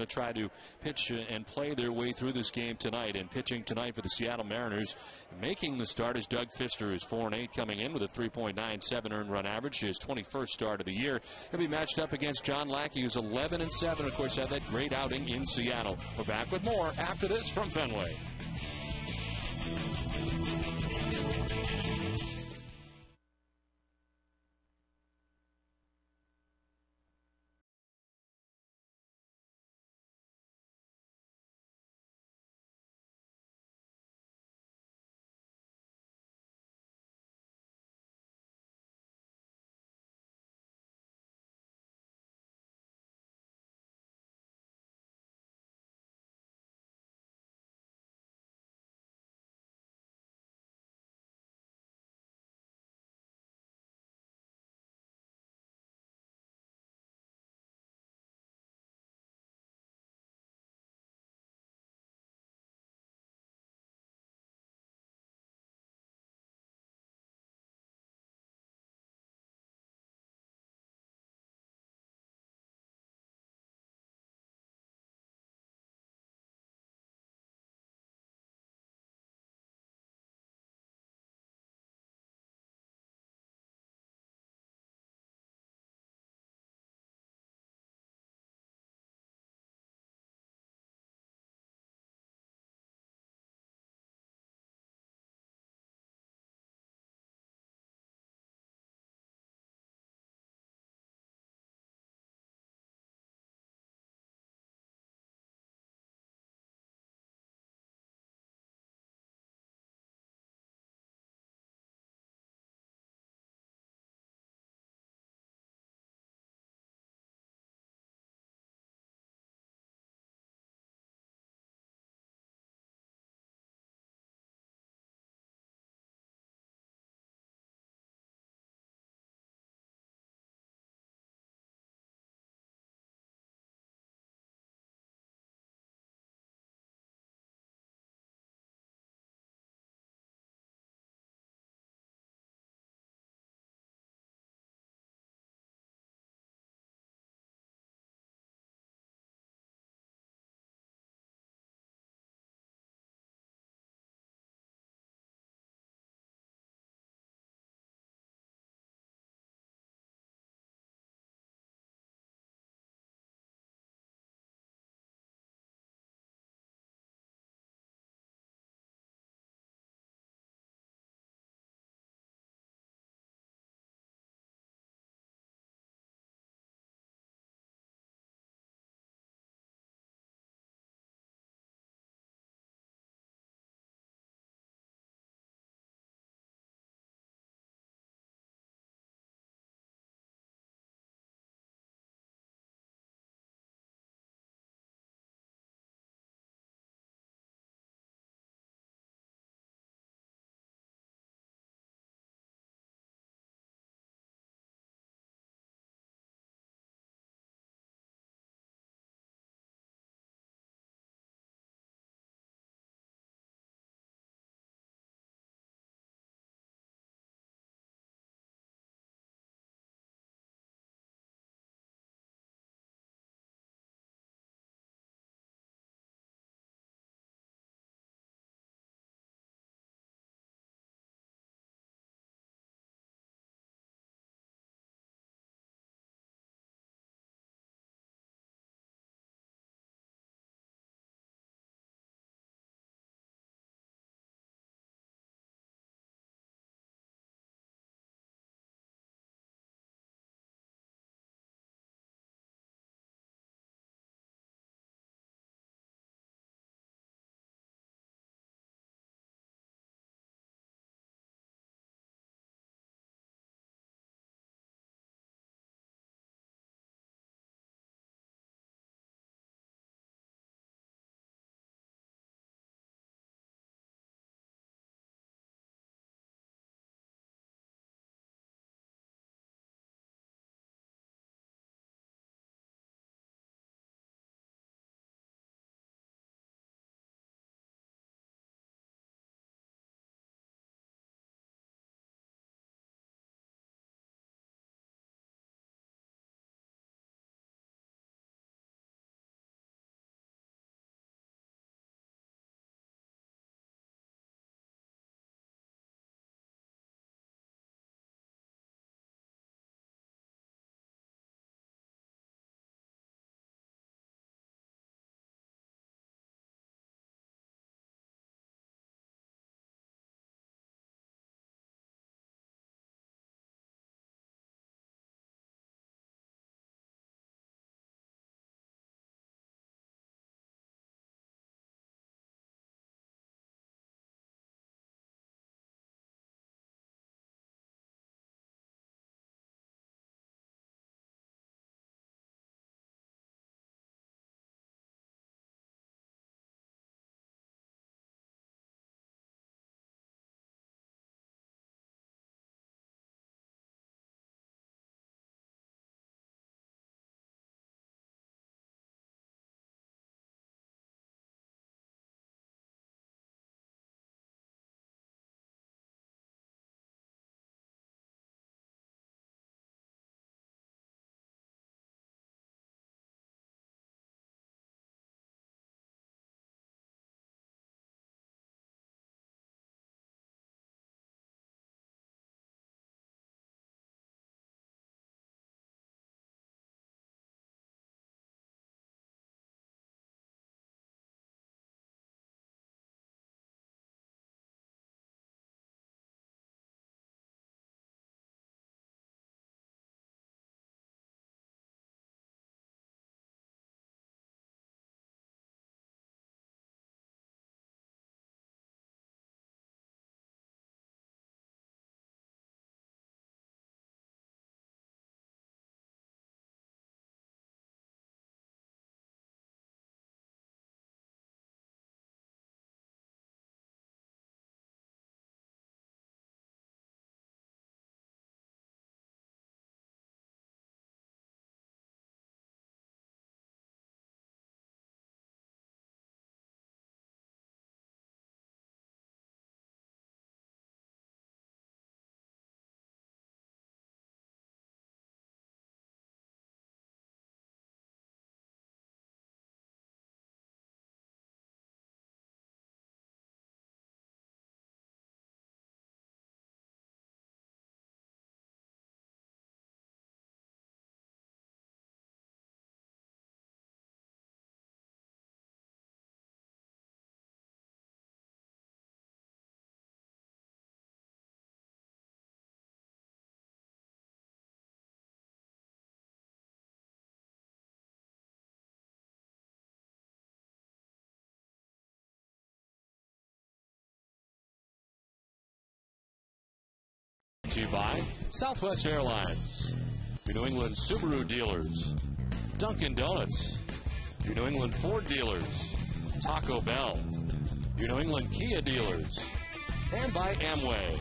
to try to pitch and play their way through this game tonight. And pitching tonight for the Seattle Mariners, making the start is Doug Fister, who's 4-8, coming in with a 3.97 earned run average. His 21st start of the year. He'll be matched up against John Lackey, who's 11-7. Of course, had that great outing in Seattle. We're back with more after this from Fenway. to you by Southwest Airlines, your New England Subaru dealers, Dunkin' Donuts, your New England Ford dealers, Taco Bell, your New England Kia dealers, and by Amway.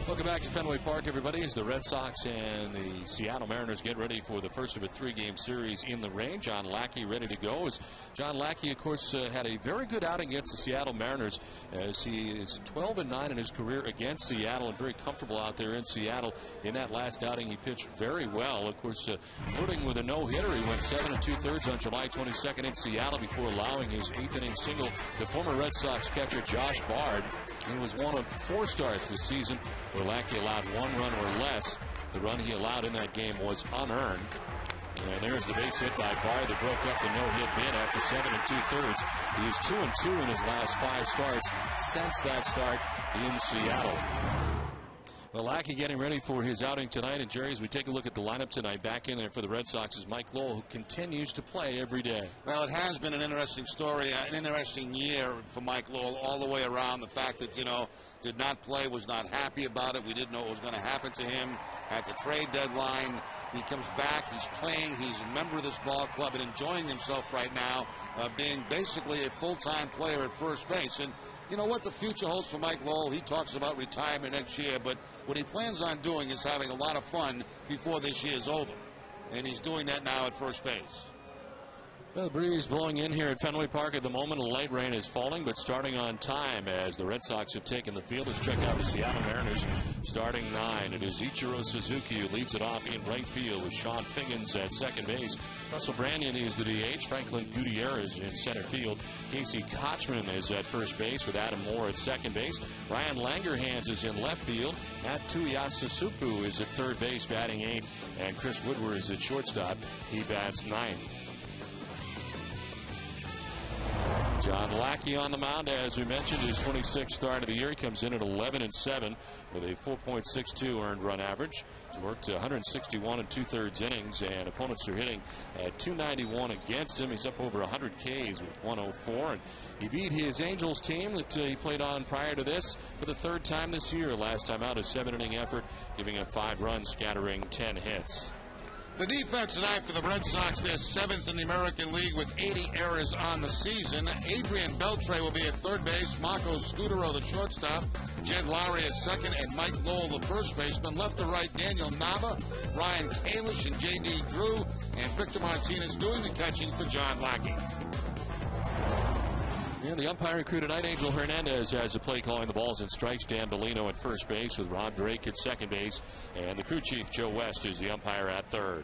Welcome back to Fenway Park, everybody, as the Red Sox and the Seattle Mariners get ready for the first of a 3-game series in the rain. John Lackey ready to go. As John Lackey, of course, had a very good outing against the Seattle Mariners, as he is 12-9 in his career against Seattle and very comfortable out there in Seattle. In that last outing, he pitched very well. Of course, flirting with a no-hitter. He went 7 2/3 on July 22nd in Seattle before allowing his 8th-inning single to former Red Sox catcher Josh Bard. He was one of 4 starts this season where Lackey allowed 1 run or less. The run he allowed in that game was unearned. And there's the base hit by Bard that broke up the no-hit bid after 7 2/3. He is 2-2 in his last 5 starts since that start in Seattle. Well, Lackey getting ready for his outing tonight. And, Jerry, as we take a look at the lineup tonight, back in there for the Red Sox is Mike Lowell, who continues to play every day. Well, it has been an interesting story, an interesting year for Mike Lowell all the way around. The fact that, did not play, was not happy about it. We didn't know what was going to happen to him at the trade deadline. He comes back, he's playing, he's a member of this ball club and enjoying himself right now, being basically a full-time player at first base. And you know what the future holds for Mike Lowell? He talks about retirement next year, but what he plans on doing is having a lot of fun before this year is over. And he's doing that now at first base. Well, the breeze blowing in here at Fenway Park at the moment. A light rain is falling, but starting on time as the Red Sox have taken the field. Let's check out the Seattle Mariners starting 9. It is Ichiro Suzuki who leads it off in right field with Sean Figgins at second base. Russell Branyan is the DH. Franklin Gutierrez in center field. Casey Kochman is at first base with Adam Moore at second base. Ryan Langerhans is in left field. Atsuya Susupu is at third base batting 8th. And Chris Woodward is at shortstop. He bats 9th. John Lackey on the mound, as we mentioned, his 26th start of the year. He comes in at 11-7 with a 4.62 earned run average. He's worked 161 2/3 innings, and opponents are hitting at 291 against him. He's up over 100 Ks with 104, and he beat his Angels team that he played on prior to this for the 3rd time this year. Last time out, a 7-inning effort, giving up 5 runs, scattering 10 hits. The defense tonight for the Red Sox, they're 7th in the American League with 80 errors on the season. Adrian Beltre will be at third base, Marco Scutero the shortstop, Jed Lowry at second, and Mike Lowell the first baseman. Left to right, Daniel Nava, Ryan Kalish, and J.D. Drew, and Victor Martinez doing the catching for John Lackey. Yeah, the umpire crew tonight, Angel Hernandez has the play calling the balls and strikes. Dan Bellino at first base with Rob Drake at second base. And the crew chief, Joe West, is the umpire at third.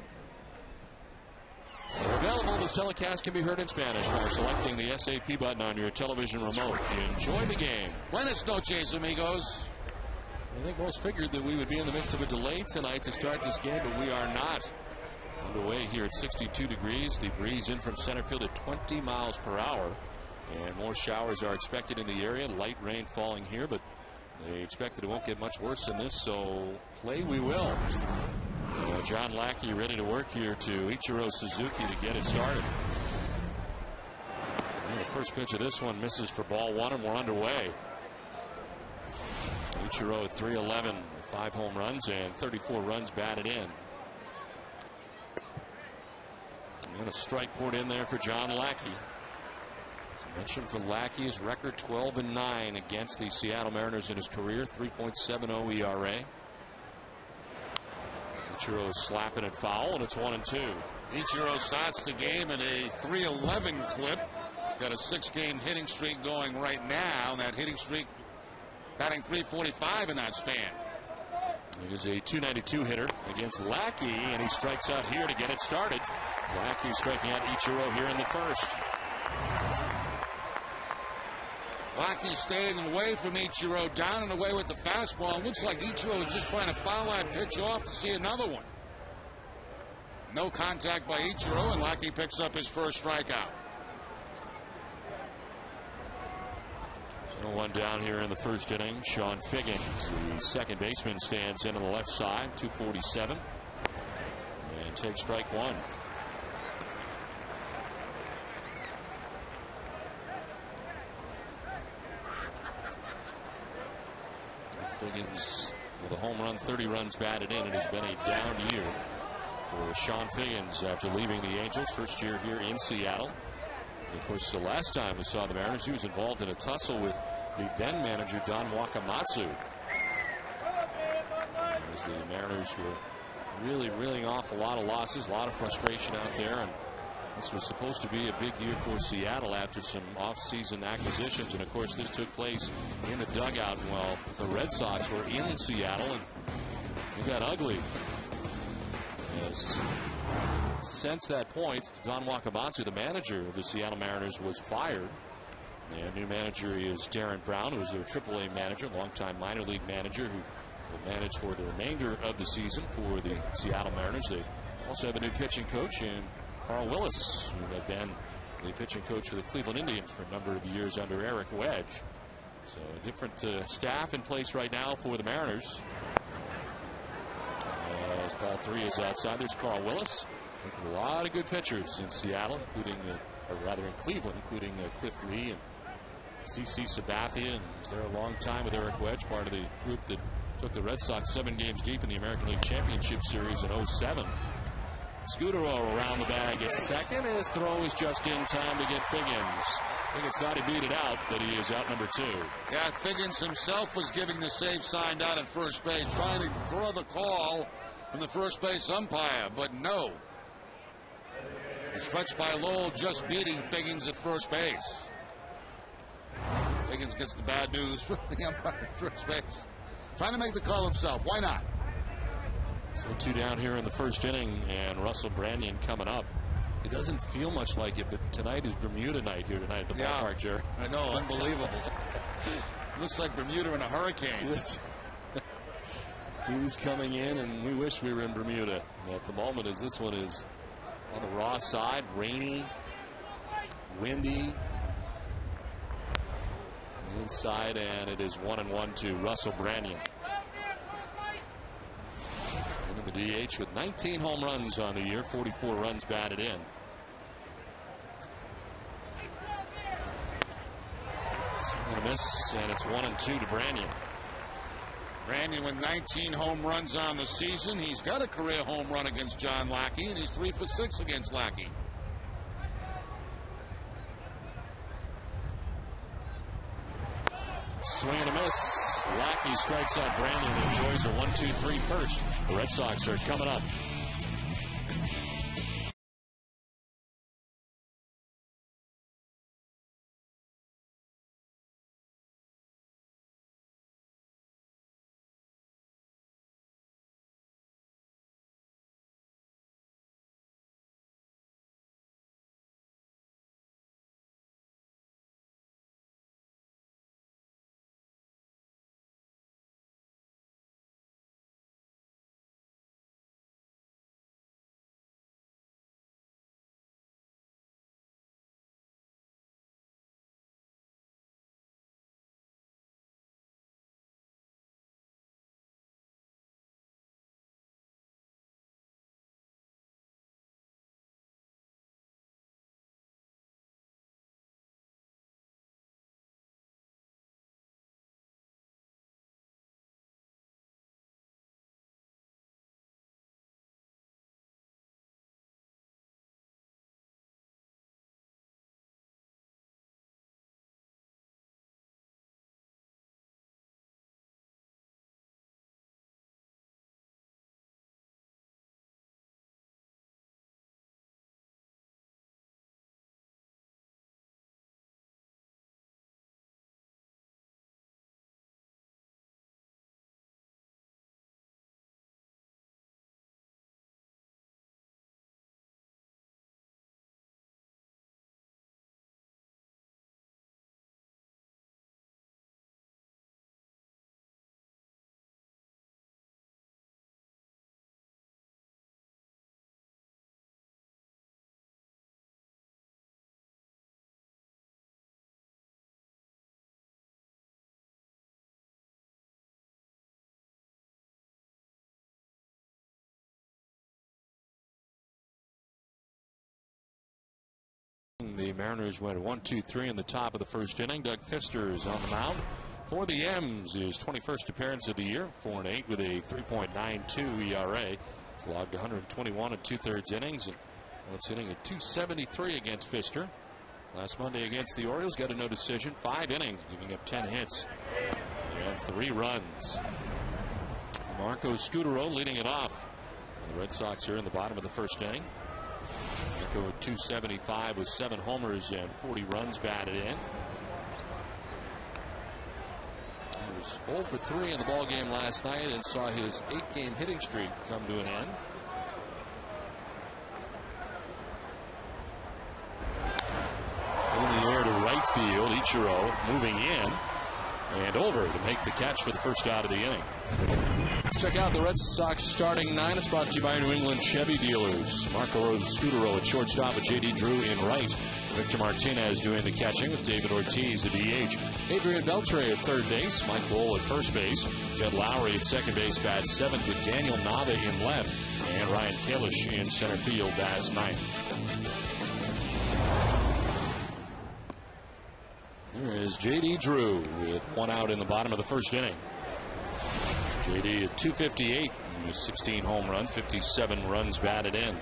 Available, this telecast can be heard in Spanish by selecting the SAP button on your television remote. Enjoy the game. Buenas noches, amigos. I think most figured that we would be in the midst of a delay tonight to start this game, but we are not. Underway here at 62 degrees. The breeze in from center field at 20 miles per hour. And more showers are expected in the area. Light rain falling here, but they expect that it won't get much worse than this, so play we will. John Lackey ready to work here to Ichiro Suzuki to get it started. And the first pitch of this one misses for ball 1, and we're underway. Ichiro at 311, 5 home runs and 34 runs batted in. And a strike poured in there for John Lackey. Mentioned for Lackey, his record 12-9 against the Seattle Mariners in his career, 3.70 ERA. Ichiro slapping it foul, and it's 1-2. Ichiro starts the game at a 311 clip. He's got a 6-game hitting streak going right now, and that hitting streak batting 345 in that span. He is a 292 hitter against Lackey, and he strikes out here to get it started. Lackey striking out Ichiro here in the first. Lackey staying away from Ichiro, down and away with the fastball. Looks like Ichiro is just trying to foul that pitch off to see another one. No contact by Ichiro, and Lackey picks up his first strikeout. So 1 down here in the first inning. Sean Figgins, the second baseman, stands in on the left side, 247, and takes strike 1. Figgins with a home run, 30 runs batted in. It has been a down year for Sean Figgins after leaving the Angels. First year here in Seattle. And of course, the last time we saw the Mariners, he was involved in a tussle with the then manager Don Wakamatsu. As the Mariners were really reeling off a lot of losses, a lot of frustration out there. And this was supposed to be a big year for Seattle after some off-season acquisitions. And of course, this took place in the dugout while the Red Sox were in Seattle, and it got ugly. Yes. Since that point, Don Wakamatsu, the manager of the Seattle Mariners, was fired. The new manager is Darren Brown, who is their AAA manager, longtime minor league manager, who will manage for the remainder of the season for the Seattle Mariners. They also have a new pitching coach in Carl Willis, who had been the pitching coach for the Cleveland Indians for a number of years under Eric Wedge. So a different staff in place right now for the Mariners. As ball 3 is outside, there's Carl Willis. A lot of good pitchers in Seattle, including, or rather in Cleveland, including Cliff Lee and C.C. Sabathia, and was there a long time with Eric Wedge, part of the group that took the Red Sox 7 games deep in the American League Championship Series in 07. Scudero around the bag at second. His throw is just in time to get Figgins. Figgins thought he beat it out, but he is out number 2. Yeah, Figgins himself was giving the safe sign out at first base, trying to throw the call from the first base umpire, but no. The stretch by Lowell just beating Figgins at first base. Figgins gets the bad news from the umpire at first base. Trying to make the call himself. Why not? So 2 down here in the first inning, and Russell Branyan coming up. It doesn't feel much like it, but tonight is Bermuda night here tonight at the ballpark, Jerry. I know, unbelievable. Looks like Bermuda in a hurricane. He's coming in, and we wish we were in Bermuda. At the moment, as this one is on the raw side, rainy, windy. Inside, and it is 1-1 to Russell Branyan. Into the DH with 19 home runs on the year, 44 runs batted in. Swing and a miss, and it's 1-2 to Branyan. Branyan with 19 home runs on the season. He's got a career home run against John Lackey, and he's 3 for 6 against Lackey. Swing and a miss. Lackey strikes out Branyan and enjoys a 1-2-3 first. The Red Sox are coming up. The Mariners went 1-2-3 in the top of the first inning. Doug Fister is on the mound for the M's, his 21st appearance of the year, 4-8 with a 3.92 ERA. He's logged 121 and 2/3 innings, and it's hitting at 273 against Pfister. Last Monday against the Orioles, got a no decision, 5 innings, giving up 10 hits and 3 runs. Marco Scutaro leading it off. The Red Sox are in the bottom of the first inning. Marco at 275 with 7 homers and 40 runs batted in. He was 0 for 3 in the ball game last night and saw his 8-game hitting streak come to an end. In the air to right field, Ichiro moving in and over to make the catch for the first out of the inning. Let's check out the Red Sox starting 9. It's brought to you by New England Chevy dealers. Marco Scutaro at shortstop with J.D. Drew in right. Victor Martinez doing the catching with David Ortiz at DH. Adrian Beltre at third base. Mike Lowell at first base. Jed Lowry at second base bats 7th with Daniel Nava in left. And Ryan Kalish in center field bats 9th. There is J.D. Drew with 1 out in the bottom of the first inning. J.D. at 258 with 16 home runs, 57 runs batted in.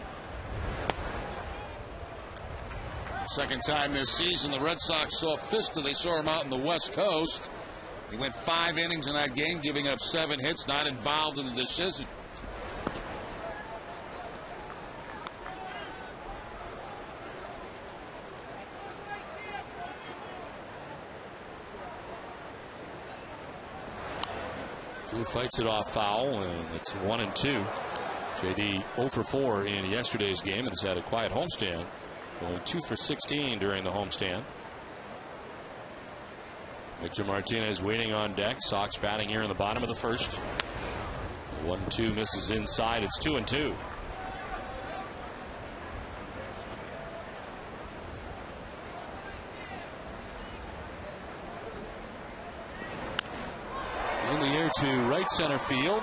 Second time this season the Red Sox saw Pfister. They saw him out in the West Coast. He went 5 innings in that game, giving up 7 hits, not involved in the decision. Drew fights it off foul, and it's 1-2. J.D. 0 for 4 in yesterday's game and has had a quiet homestand. Going 2 for 16 during the homestand. Victor Martinez waiting on deck. Sox batting here in the bottom of the first. 1-2 misses inside. It's 2-2. In the air to right center field.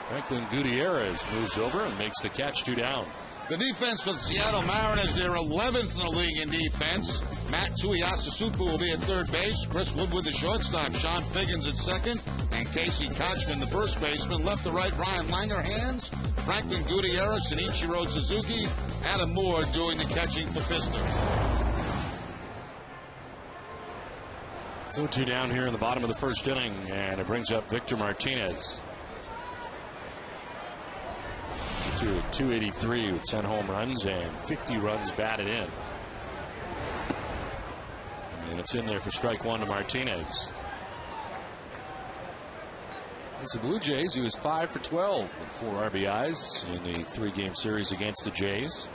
Franklin Gutierrez moves over and makes the catch, 2 down. The defense for the Seattle Mariners, they're 11th in the league in defense. Matt Tuiasosopo will be at third base. Chris Woodward, the shortstop. Sean Figgins at second. And Casey Kochman, the first baseman. Left to right, Ryan Langerhans, Franklin Gutierrez, and Ichiro Suzuki. Adam Moore doing the catching for Pfister. So 2 down here in the bottom of the first inning, and it brings up Victor Martinez. Victor at 283 with 10 home runs and 50 runs batted in. And it's in there for strike 1 to Martinez. It's the Blue Jays, who is 5 for 12 with 4 RBIs in the 3-game series against the Jays.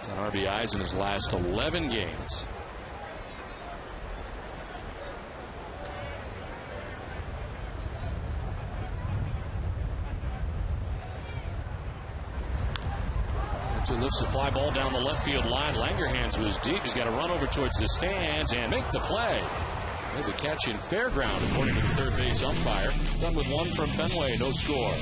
10 RBIs in his last 11 games. Victor lifts the fly ball down the left field line. Langerhans was deep. He's got to run over towards the stands and make the play. Made the catch in fair ground, according to the third base umpire. Done with 1 from Fenway, no score.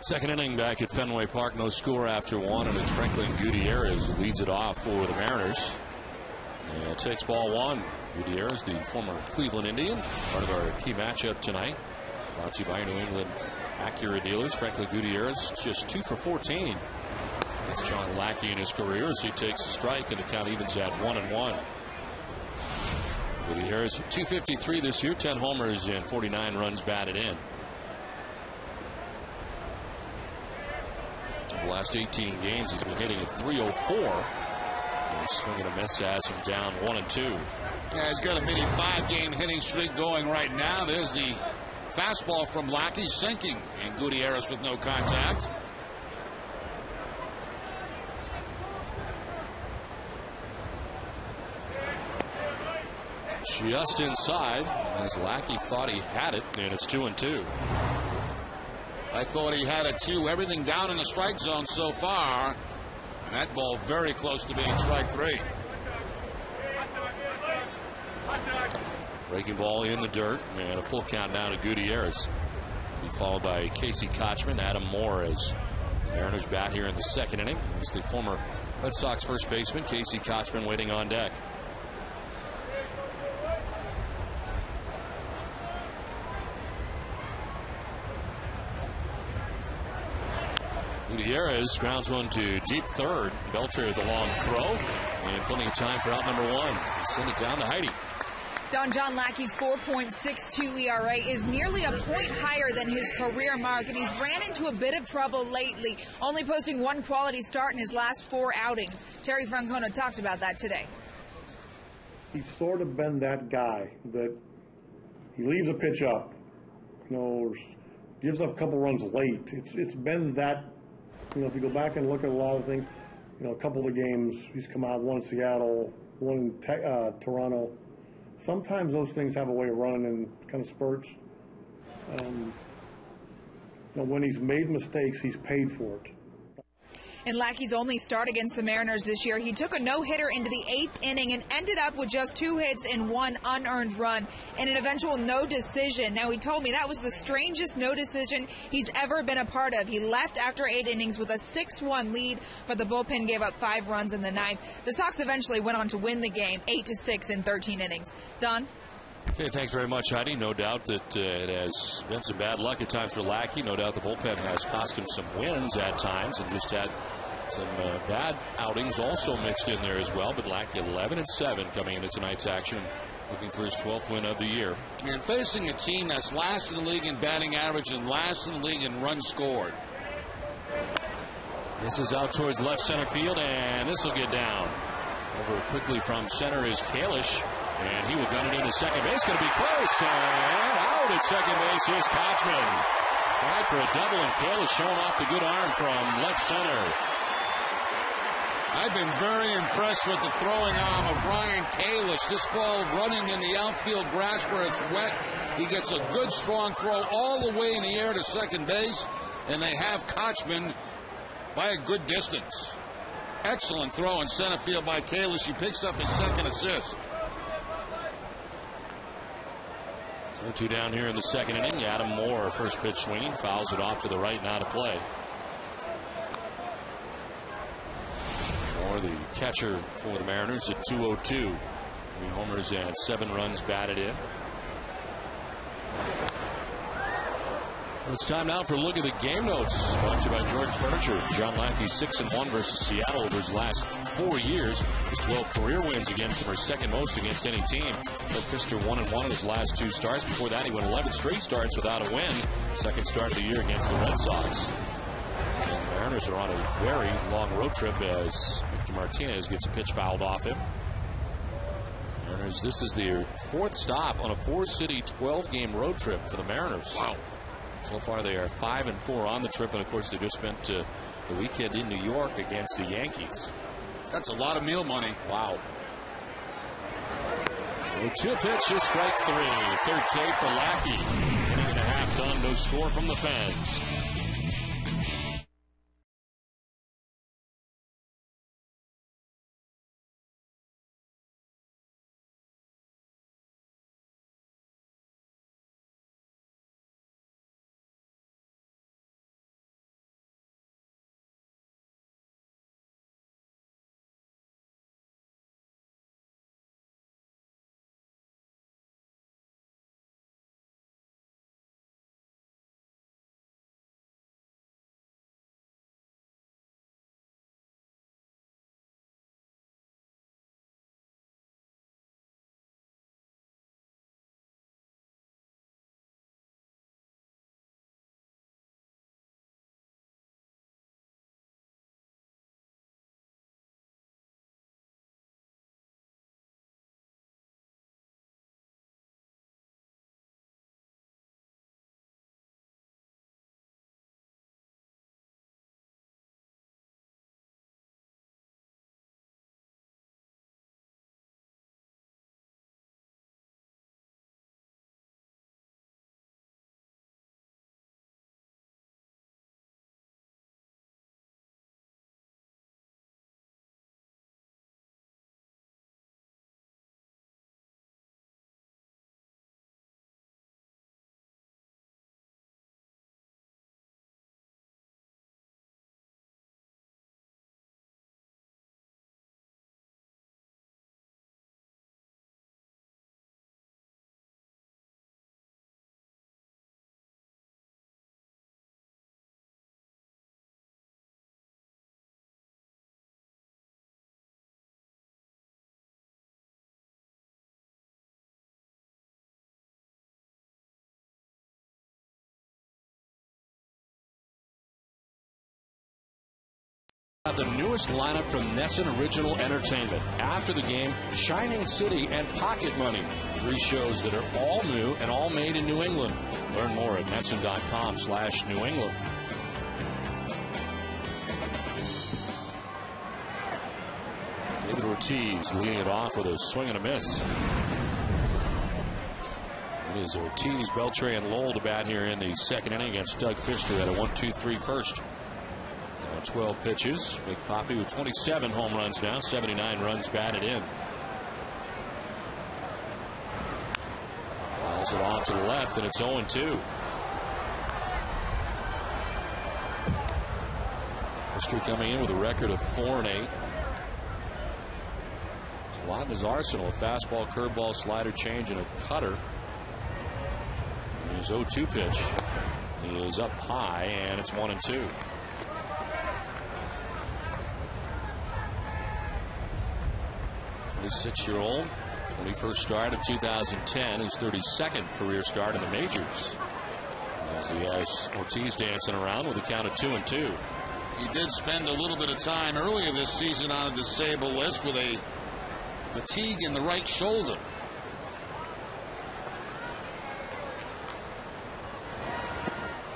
Second inning back at Fenway Park, no score after one, and it's Franklin Gutierrez who leads it off for the Mariners. And it takes ball one. Gutierrez, the former Cleveland Indian, part of our key matchup tonight. Brought to you by New England Acura dealers. Franklin Gutierrez just 2 for 14. It's John Lackey in his career as he takes a strike, and the count evens at 1-1. Gutierrez 253 this year, 10 homers and 49 runs batted in. The last 18 games, he's been hitting at 304. And he's swinging a miss as him down 1-2. Yeah, he's got a mini 5-game hitting streak going right now. There's the fastball from Lackey sinking, and Gutierrez with no contact. Just inside, as Lackey thought he had it, and it's 2-2. I thought he had it too. Everything down in the strike zone so far. And that ball very close to being strike 3. Breaking ball in the dirt, and a full count now to Gutierrez. Be followed by Casey Kochman, Adam Moore as the Mariners bat here in the second inning. He's the former Red Sox first baseman, Casey Kochman, waiting on deck. Gutierrez grounds one to deep third. Beltre with a long throw, and plenty of time for out number one. Send it down to Heidi. John Lackey's 4.62 ERA is nearly a point higher than his career mark, and he's ran into a bit of trouble lately, only posting one quality start in his last 4 outings. Terry Francona talked about that today. He's sort of been that guy that he leaves a pitch up, gives up a couple runs late. It's been that. If you go back and look at a lot of things, a couple of the games he's come out, one in Seattle, one in Toronto. Sometimes those things have a way of running in kind of spurts. When he's made mistakes, he's paid for it. In Lackey's only start against the Mariners this year, he took a no-hitter into the 8th inning and ended up with just 2 hits and 1 unearned run and an eventual no decision. Now, he told me that was the strangest no decision he's ever been a part of. He left after 8 innings with a 6-1 lead, but the bullpen gave up 5 runs in the 9th. The Sox eventually went on to win the game 8-6 in 13 innings. Don? Okay, thanks very much, Heidi. No doubt that it has been some bad luck at times for Lackey. No doubt the bullpen has cost him some wins at times and just had some bad outings also mixed in there as well. But Lackey 11-7 coming into tonight's action, looking for his 12th win of the year. And facing a team that's last in the league in batting average and last in the league in runs scored. This is out towards left center field, and this will get down. Over quickly from center is Kalish, and he will gun it into second base. Going to be close, and out at second base is Kochman. Tried for a double, and Kalish showing off the good arm from left center. I've been very impressed with the throwing arm of Ryan Kalish. This ball running in the outfield grass where it's wet. He gets a good strong throw all the way in the air to second base, and they have Kochman by a good distance. Excellent throw in center field by Kalish. He picks up his second assist. 2 down here in the second inning. Adam Moore, first pitch swinging, fouls it off to the right, now to play. Moore, the catcher for the Mariners, at 2:02. 3 homers and 7 runs batted in. It's time now for a look at the game notes. Brought to you by George Furniture. John Lackey 6-1 versus Seattle over his last 4 years. His 12 career wins against them are second most against any team. Doug Fister 1-1 in his last 2 starts. Before that, he went 11 straight starts without a win. Second start of the year against the Red Sox. And the Mariners are on a very long road trip as Victor Martinez gets a pitch fouled off him. Mariners, this is their 4th stop on a 4-city, 12-game road trip for the Mariners. Wow. So far, they are 5-4 on the trip, and of course, they just spent the weekend in New York against the Yankees. That's a lot of meal money. Wow. 2 pitches, strike 3. 3rd K for Lackey. Inning and a half done, no score from the Fens. The newest lineup from Nesson Original Entertainment. After the game, Shining City and Pocket Money. 3 shows that are all new and all made in New England. Learn more at Nesson.com/New England. David Ortiz leading it off with a swing and a miss. It is Ortiz, Beltre, and Lowell to bat here in the second inning against Doug Fister at a 1-2-3 first. 12 pitches. Big Papi with 27 home runs now, 79 runs batted in. Fouls it off to the left, and it's 0-2. Fister coming in with a record of 4-8. A lot in his arsenal: a fastball, curveball, slider, change, and a cutter. And his 0-2 pitch is up high, and it's 1-2. 26-year-old, 21st start of 2010, his 32nd career start in the majors. As he has Ortiz dancing around with a count of 2-2. He did spend a little bit of time earlier this season on a disabled list with a fatigue in the right shoulder.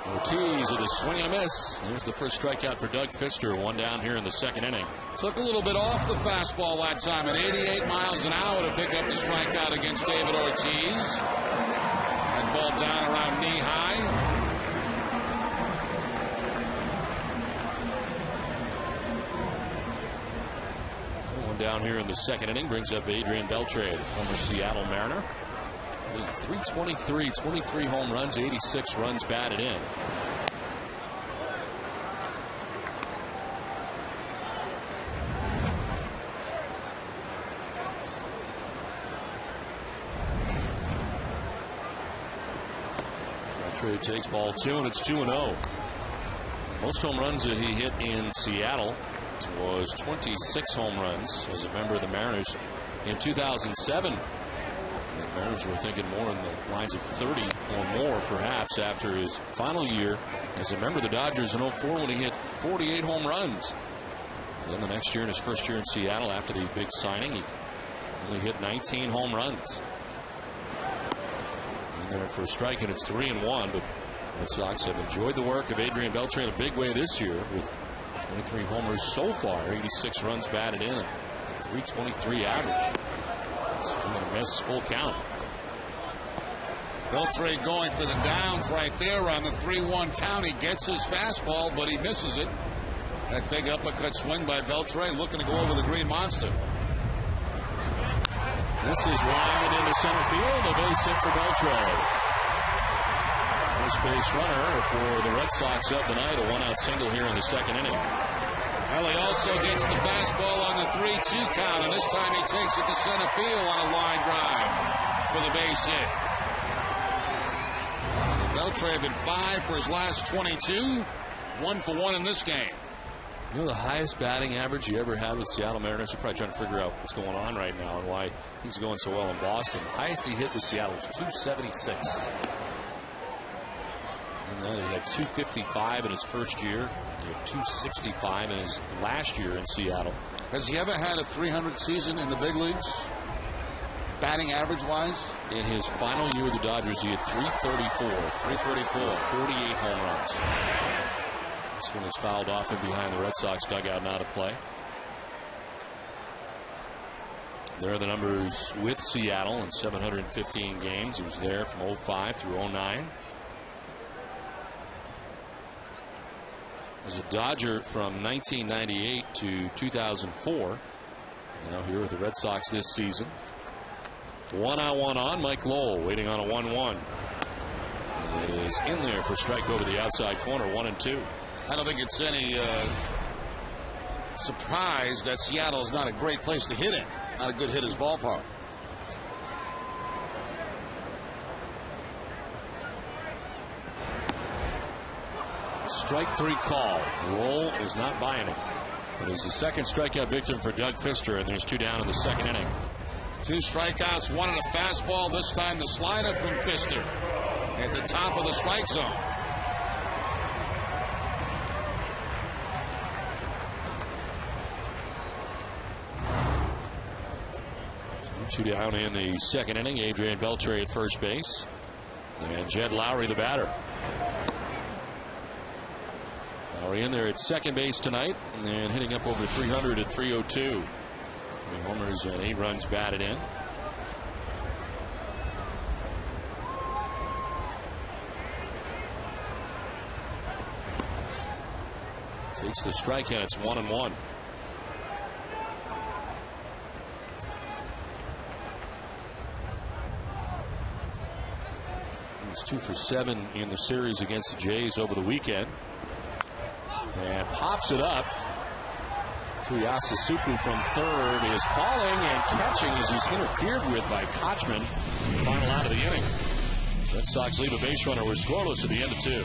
Ortiz with a swing and a miss. There's the first strikeout for Doug Fister. 1 down here in the second inning. Took a little bit off the fastball that time at 88 miles an hour to pick up the strikeout against David Ortiz. That ball down around knee high. One down here in the second inning brings up Adrian Beltre, the former Seattle Mariner. 323, 23 home runs, 86 runs batted in. Beltre takes ball 2, and it's 2-0. Most home runs that he hit in Seattle was 26 home runs as a member of the Mariners in 2007. The Mariners were thinking more in the lines of 30 or more, perhaps, after his final year as a member of the Dodgers in 2004 when he hit 48 home runs. And then the next year, in his first year in Seattle after the big signing, he only hit 19 home runs. In there for a strike, and it's 3-1. But the Red Sox have enjoyed the work of Adrian Beltre in a big way this year with 23 homers so far, 86 runs batted in, and a 3.23 average. Swing and a miss, full count. Beltre going for the downs right there on the 3-1 count. He gets his fastball, but he misses it. That big uppercut swing by Beltre, looking to go over the Green Monster. This is lined into center field. A base hit for Beltre. First base runner for the Red Sox up tonight. A 1-out single here in the second inning. Well, he also gets the fastball on the 3-2 count, and this time he takes it to center field on a line drive for the base hit. Beltre had been 5 for his last 22, 1 for 1 in this game. You know the highest batting average you ever had with Seattle Mariners? You're probably trying to figure out what's going on right now and why things are going so well in Boston. The highest he hit with Seattle was 276. And then he had 255 in his first year. He had 265 in his last year in Seattle. Has he ever had a 300 season in the big leagues, batting average wise? In his final year with the Dodgers, he had 334. 48 home runs. This one is fouled off and behind the Red Sox dugout, not a play. There are the numbers with Seattle in 715 games. He was there from 05 through 09. As a Dodger from 1998 to 2004. Now here with the Red Sox this season. 1-out, 1-on. Mike Lowell waiting on a 1-1. It is in there for strike over the outside corner. 1-2. I don't think it's any surprise that Seattle is not a great place to hit in. Not a good hitter's ballpark. Strike 3 call. Roll is not buying it. It is the second strikeout victim for Doug Fister, and there's 2 down in the second inning. 2 strikeouts, 1 on a fastball. This time the slider from Fister at the top of the strike zone. Two down in the second inning. Adrian Beltre at first base. And Jed Lowry, the batter. Lowry in there at second base tonight and hitting up over 300 at 302. 3 homers and 8 runs batted in. Takes the strike and it's 1-1. He's 2 for 7 in the series against the Jays over the weekend. And pops it up. Tuiasosopo from third is calling and catching as he's interfered with by Kochman. Final out of the inning. Red Sox leave a base runner. We're scoreless at the end of 2.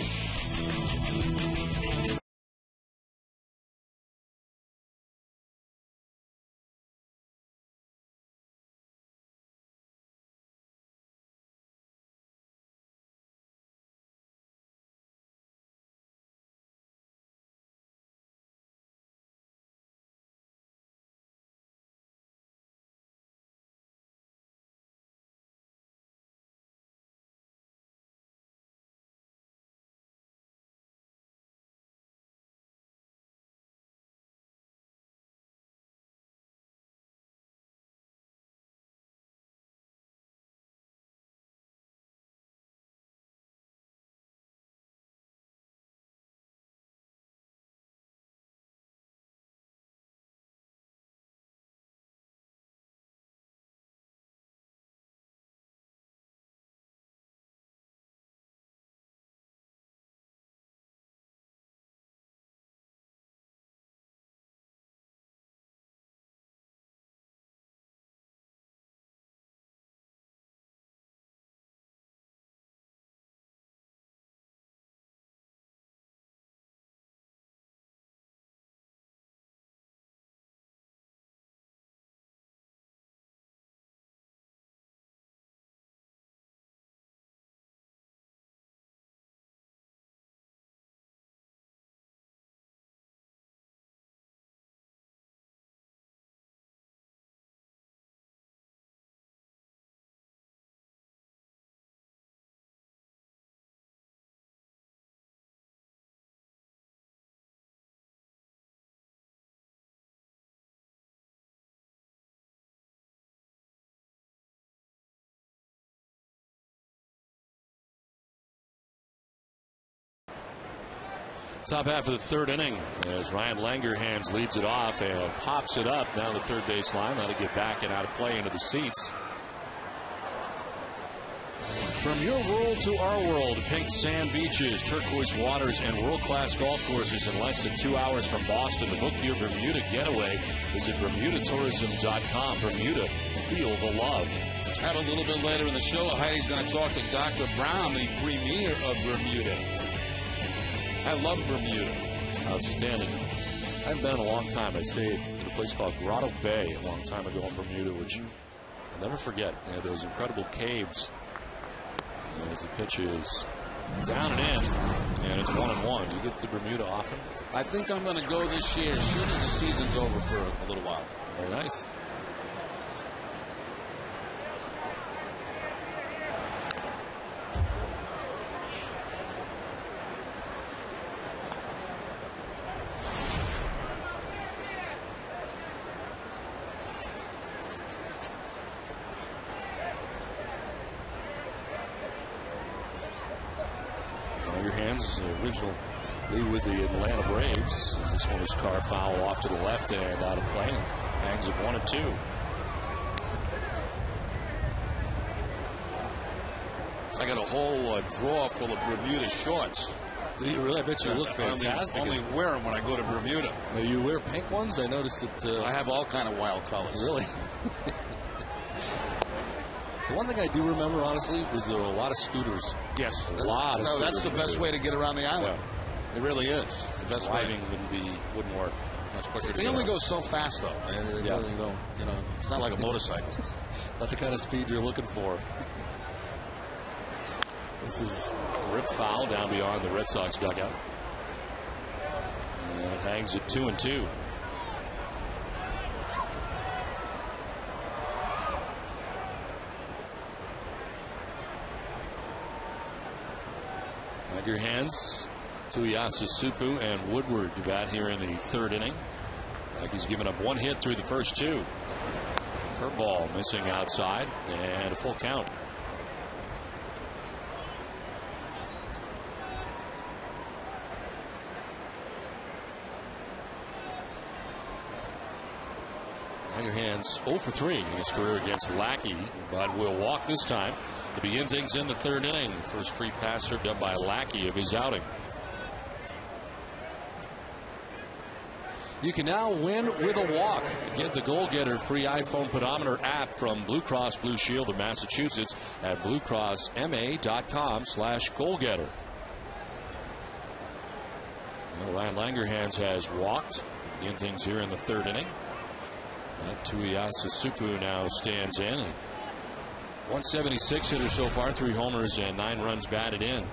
Top half of the third inning as Ryan Langerhans leads it off and pops it up down the third base line. Now to get back and out of play into the seats. From your world to our world, pink sand beaches, turquoise waters, and world-class golf courses in less than 2 hours from Boston. To book your Bermuda getaway, visit BermudaTourism.com. Bermuda, feel the love. Have a little bit later in the show, Heidi's going to talk to Dr. Brown, the premier of Bermuda. I love Bermuda. Outstanding. I haven't been in a long time. I stayed at a place called Grotto Bay a long time ago in Bermuda, which I'll never forget. They had those incredible caves. And as the pitch is down and in, and it's 1-1. You get to Bermuda often? I think I'm going to go this year as soon as the season's over for a little while. Very nice. Originally with the Atlanta Braves. This one is carved foul off to the left and out of play. Hangs at 1-2. I got a whole drawer full of Bermuda shorts. Do you really? I bet you look fantastic. Only wear them when I go to Bermuda. You wear pink ones? I noticed that. I have all kind of wild colors. Really? The one thing I do remember, honestly, was there were a lot of scooters. Yes. A lot of scooters. That's the best way to get around the island. Yeah. It really is. It's the best Driving way. wouldn't work much quicker. They only go so fast, though. They really don't, it's not like a motorcycle. Not the kind of speed you're looking for. This is a rip foul down beyond the Red Sox dugout. And it hangs at 2-2. Langerhans, Tuiasosopo, and Woodward to bat here in the third inning. He's given up one hit through the first two. Curveball missing outside, and a full count. Langerhans 0 for 3 in his career against Lackey, but will walk this time to begin things in the third inning. First free pass served up by Lackey of his outing. You can now win with a walk. Get the Goal Getter free iPhone pedometer app from Blue Cross Blue Shield of Massachusetts at bluecrossma.com/goalgetter. Ryan Langerhans has walked. Begin things here in the third inning. Tuiasosopo now stands in. 176 hitter so far, 3 homers and 9 runs batted in.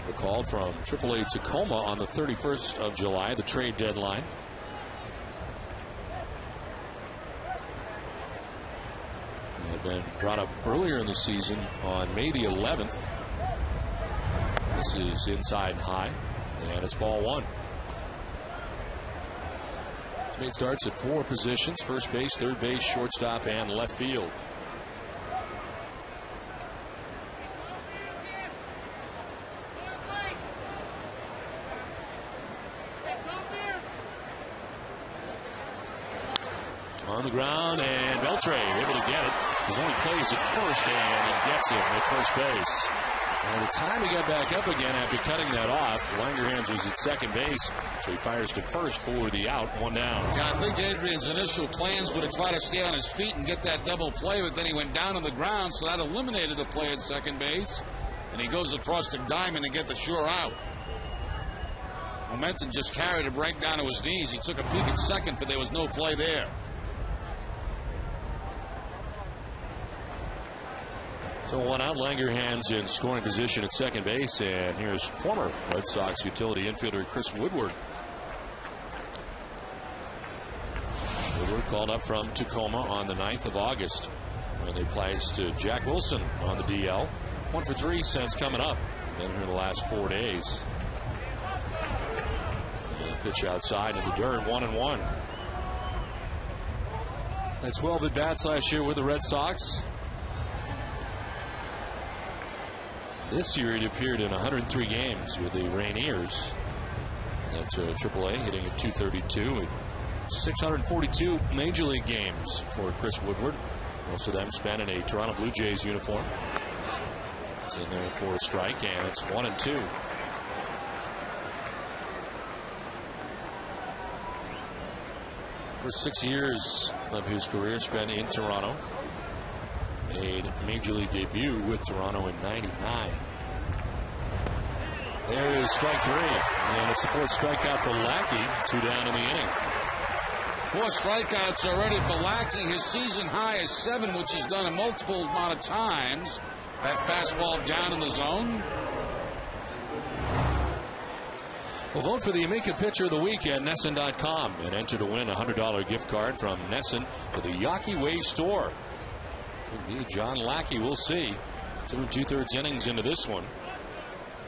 Recalled from AAA Tacoma on the 31st of July, the trade deadline. He had been brought up earlier in the season on May the 11th. This is inside and high, and it's ball 1. He's made starts at 4 positions: first base, third base, shortstop, and left field. On the ground, and Beltre able to get it. His only play is at first, and he gets it at first base. And the time he got back up again after cutting that off, Langerhans was at second base, so he fires to first for the out, 1 down. Yeah, I think Adrian's initial plans were to try to stay on his feet and get that double play, but then he went down on the ground, so that eliminated the play at second base. And he goes across the diamond to get the sure out. Momentum just carried him right down to his knees. He took a peek at second, but there was no play there. So 1 out, Langerhans in scoring position at second base, and here's former Red Sox utility infielder Chris Woodward. Woodward called up from Tacoma on the 9th of August when they placed Jack Wilson on the DL. 1 for 3 since coming up, then here in the last 4 days. And pitch outside in the dirt, 1-1. Had 12 at bats last year with the Red Sox. This year, it appeared in 103 games with the Rainiers. At AAA, hitting at .232. 642 Major League games for Chris Woodward. Most of them spent in a Toronto Blue Jays uniform. It's in there for a strike, and it's 1-2. For 6 years of his career spent in Toronto. Made Major League debut with Toronto in '99. There is strike 3, and it's the 4th strikeout for Lackey. 2 down in the inning. 4 strikeouts already for Lackey. His season high is 7, which he's done a multiple amount of times. That fastball down in the zone. Well, vote for the Amica Pitcher of the Week at NESN.com and enter to win a $100 gift card from NESN to the Yawkey Way store. Could be John Lackey. We'll see. 2 2/3 innings into this one.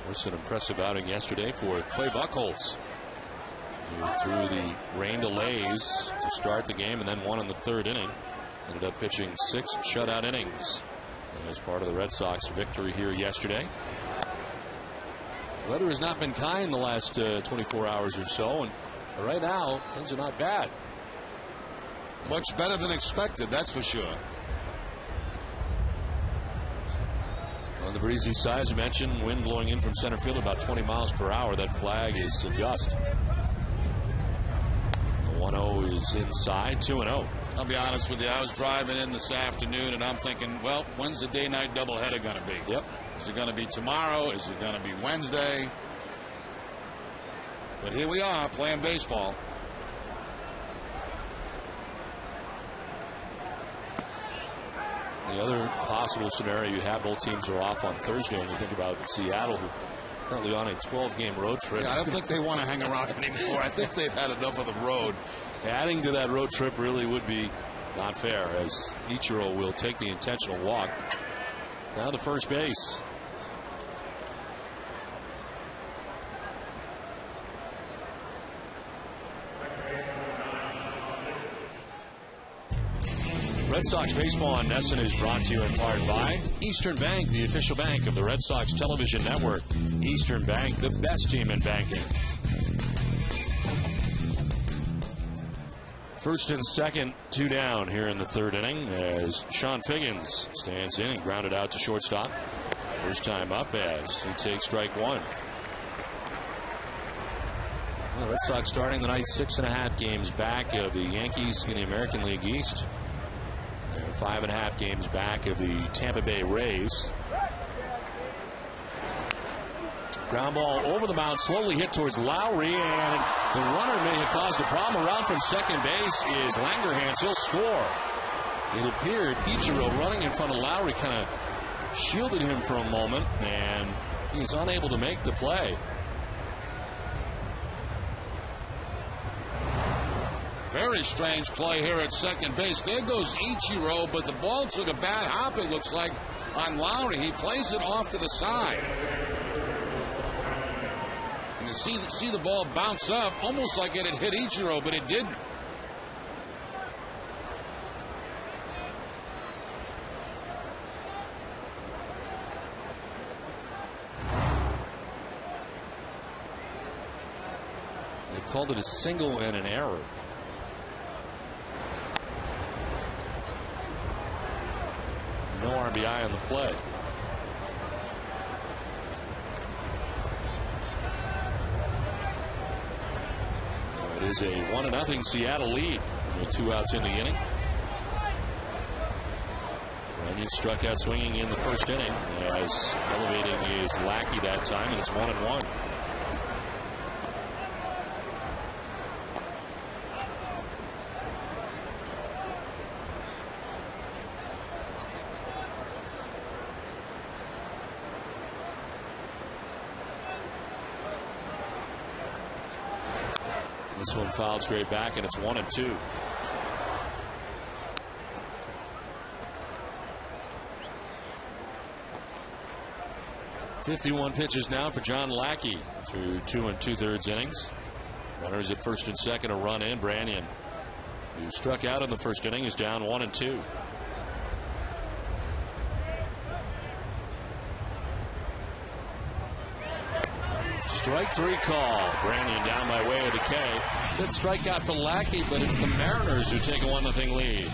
Was an impressive outing yesterday for Clay Buchholz. He threw the rain delays to start the game and then won in the 3rd inning. Ended up pitching 6 shutout innings as part of the Red Sox victory here yesterday. Weather has not been kind the last 24 hours or so, and right now things are not bad. Much better than expected, that's for sure. On the breezy side, as I mentioned, wind blowing in from center field about 20 miles per hour. That flag is a gust. The 1-0 is inside, 2-0. I'll be honest with you, I was driving in this afternoon and I'm thinking, well, when's the day-night doubleheader going to be? Yep. Is it going to be tomorrow? Is it going to be Wednesday? But here we are playing baseball. The other possible scenario you have, both teams are off on Thursday, and you think about Seattle, who currently on a 12-game road trip. Yeah, I don't think they want to hang around anymore. I think they've had enough of the road. Adding to that road trip really would be not fair, as Ichiro will take the intentional walk. Down to first base. Red Sox baseball on NESN is brought to you in part by Eastern Bank, the official bank of the Red Sox television network. Eastern Bank, the best team in banking. First and second, 2 down here in the third inning as Sean Figgins stands in and grounded out to shortstop. First time up as he takes strike one. The Red Sox starting the night 6.5 games back of the Yankees in the American League East. They're 5.5 games back of the Tampa Bay Rays. Ground ball over the mound, slowly hit towards Lowry, and the runner may have caused a problem. Around from second base is Langerhans. He'll score. It appeared Ichiro running in front of Lowry kind of shielded him for a moment, and he's unable to make the play. Very strange play here at second base. There goes Ichiro, but the ball took a bad hop, it looks like, on Lowry. He plays it off to the side. And you see the ball bounce up, almost like it had hit Ichiro, but it didn't. They've called it a single and an error. No RBI on the play. It is a 1-0 Seattle lead with 2 outs in the inning. Runyon struck out swinging in the first inning as elevating is Lackey that time, and it's 1-1. This one fouled straight back, and it's 1-2. .51 pitches now for John Lackey through 2 2/3 innings. Runners at first and second, a run in. Branyan, who struck out in the first inning, is down 1-2. Strike 3 call. Branyan down by way of the K. Good strikeout for Lackey, but it's the Mariners who take a 1-0 lead.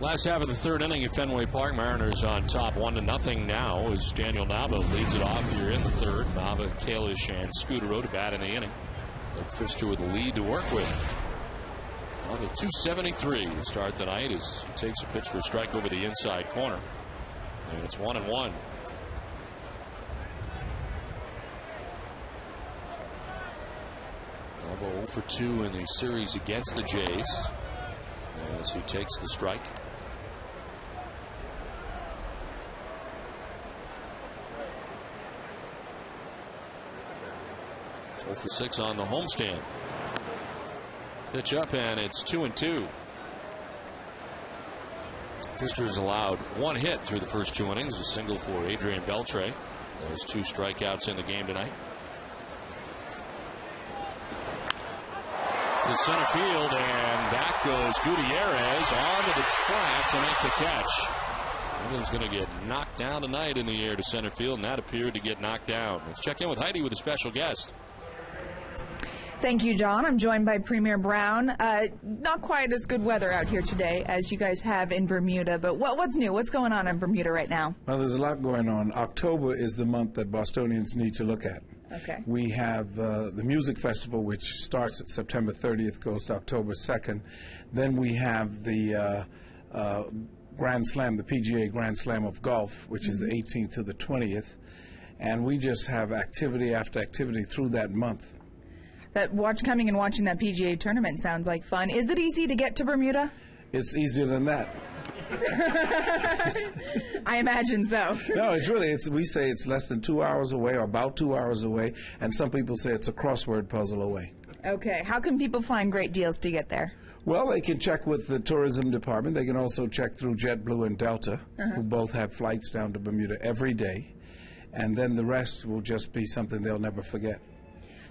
Last half of the third inning at Fenway Park. Mariners on top 1-0 now as Daniel Nava leads it off here in the third. Nava, Kalish, and Scudero to bat in the inning. Doug Fister with the lead to work with. On the 273 to start the night as he takes a pitch for a strike over the inside corner. And it's 1-1. Nava 0 for 2 in the series against the Jays as he takes the strike. For 6 on the homestand. Pitch up, and it's 2-2. Fister has allowed 1 hit through the first 2 innings, a single for Adrian Beltre. There's 2 strikeouts in the game tonight. To center field, and back goes Gutierrez onto the track to make the catch. Everything's going to get knocked down tonight in the air to center field, and that appeared to get knocked down. Let's check in with Heidi with a special guest. Thank you, John. I'm joined by Premier Brown. Not quite as good weather out here today as you guys have in Bermuda, but what's new? What's going on in Bermuda right now? Well, there's a lot going on. October is the month that Bostonians need to look at. Okay. We have the Music Festival, which starts at September 30th, goes to October 2nd. Then we have the Grand Slam, the PGA Grand Slam of Golf, which is the 18th to the 20th. And we just have activity after activity through that month. Coming and watching that PGA tournament sounds like fun. Is it easy to get to Bermuda? It's easier than that. I imagine so. No, we say it's less than 2 hours away, or about 2 hours away, and some people say it's a crossword puzzle away. Okay. How can people find great deals to get there? Well, they can check with the tourism department. They can also check through JetBlue and Delta, who both have flights down to Bermuda every day. And then the rest will just be something they'll never forget.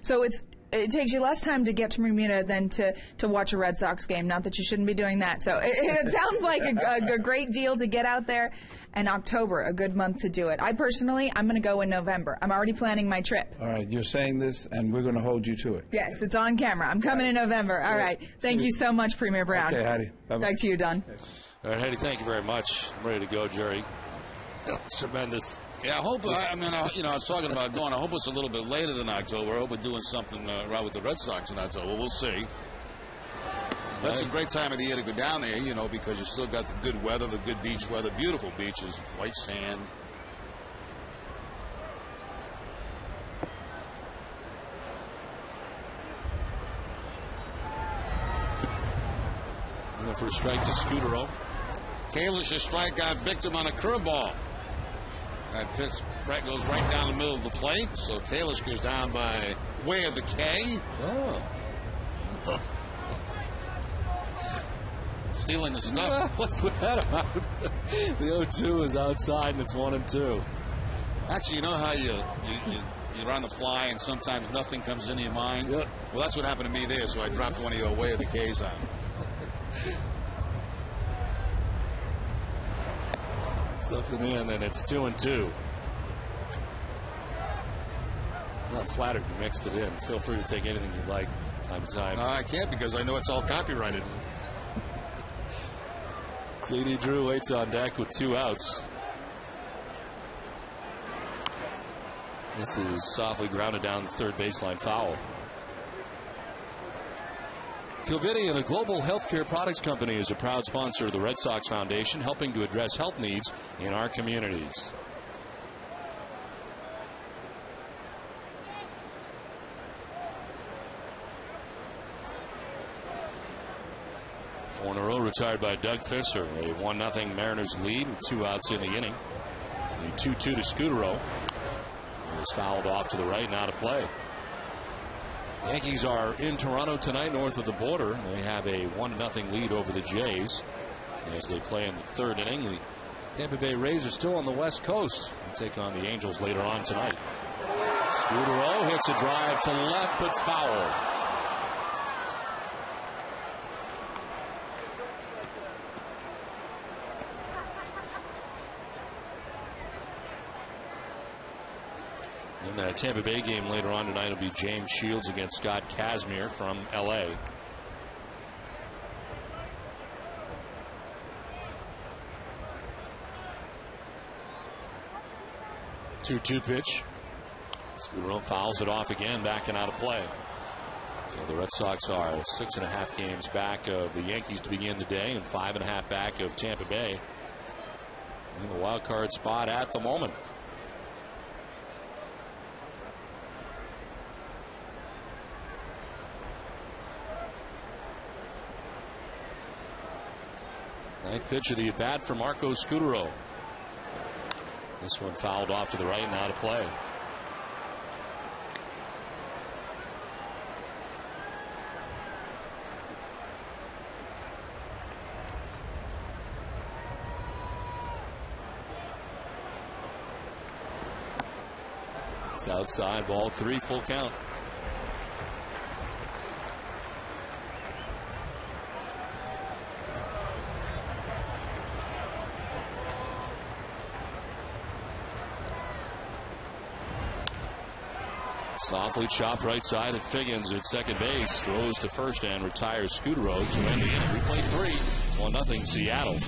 So it takes you less time to get to Bermuda than to watch a Red Sox game. Not that you shouldn't be doing that. So it sounds like a great deal to get out there. And October, a good month to do it. I'm going to go in November. I'm already planning my trip. All right, you're saying this, and we're going to hold you to it. Yes, it's on camera. I'm coming in November. All right. Thank you so much, Premier Brown. Okay, Heidi. Bye-bye. Back to you, Don. All right, Heidi, thank you very much. I'm ready to go, Jerry. It's tremendous. Yeah, I hope, I was talking about going. I hope it's a little bit later than October. I hope we're doing something right with the Red Sox in October. We'll see. That's a great time of the year to go down there, because you still got the good weather, the good beach weather, beautiful beaches, white sand. For a strike to Scudero. Kalish, a strikeout victim on a curveball. That pitch goes right down the middle of the plate, so Kalish goes down by way of the K. Oh. Stealing the stuff. What's that about? The 0-2 is outside, and it's 1-2. Actually, you know how you're on the fly, and sometimes nothing comes into your mind? Yep. Well, that's what happened to me there, so I dropped one of your way of the K's on. Something in, and it's 2-2. Not flattered you mixed it in. Feel free to take anything you'd like, time to time. No, I can't because I know it's all copyrighted. Cleany Drew waits on deck with 2 outs. This is softly grounded down the third baseline foul. Covidien, a global healthcare products company, is a proud sponsor of the Red Sox Foundation, helping to address health needs in our communities. Four in a row retired by Doug Fister. A 1-0 Mariners lead with 2 outs in the inning. The 2-2 to Scudero. It was fouled off to the right, now to play. Yankees are in Toronto tonight, north of the border. They have a 1-0 lead over the Jays as they play in the third inning. The Tampa Bay Rays are still on the West Coast. They'll take on the Angels later on tonight. Scudero hits a drive to left, but foul. In the Tampa Bay game later on tonight will be James Shields against Scott Kazmir from L.A. 2-2 pitch. Scudero fouls it off again, backing out of play. So the Red Sox are 6.5 games back of the Yankees to begin the day and 5.5 back of Tampa Bay in the wild card spot at the moment. Ninth pitch of the at bat for Marco Scudero. This one fouled off to the right and out of play. It's outside, ball 3, full count. Softly chopped right side at Figgins at second base. Throws to first and retires Scudero to end the inning. Replay 3. It's 1-0 Seattle.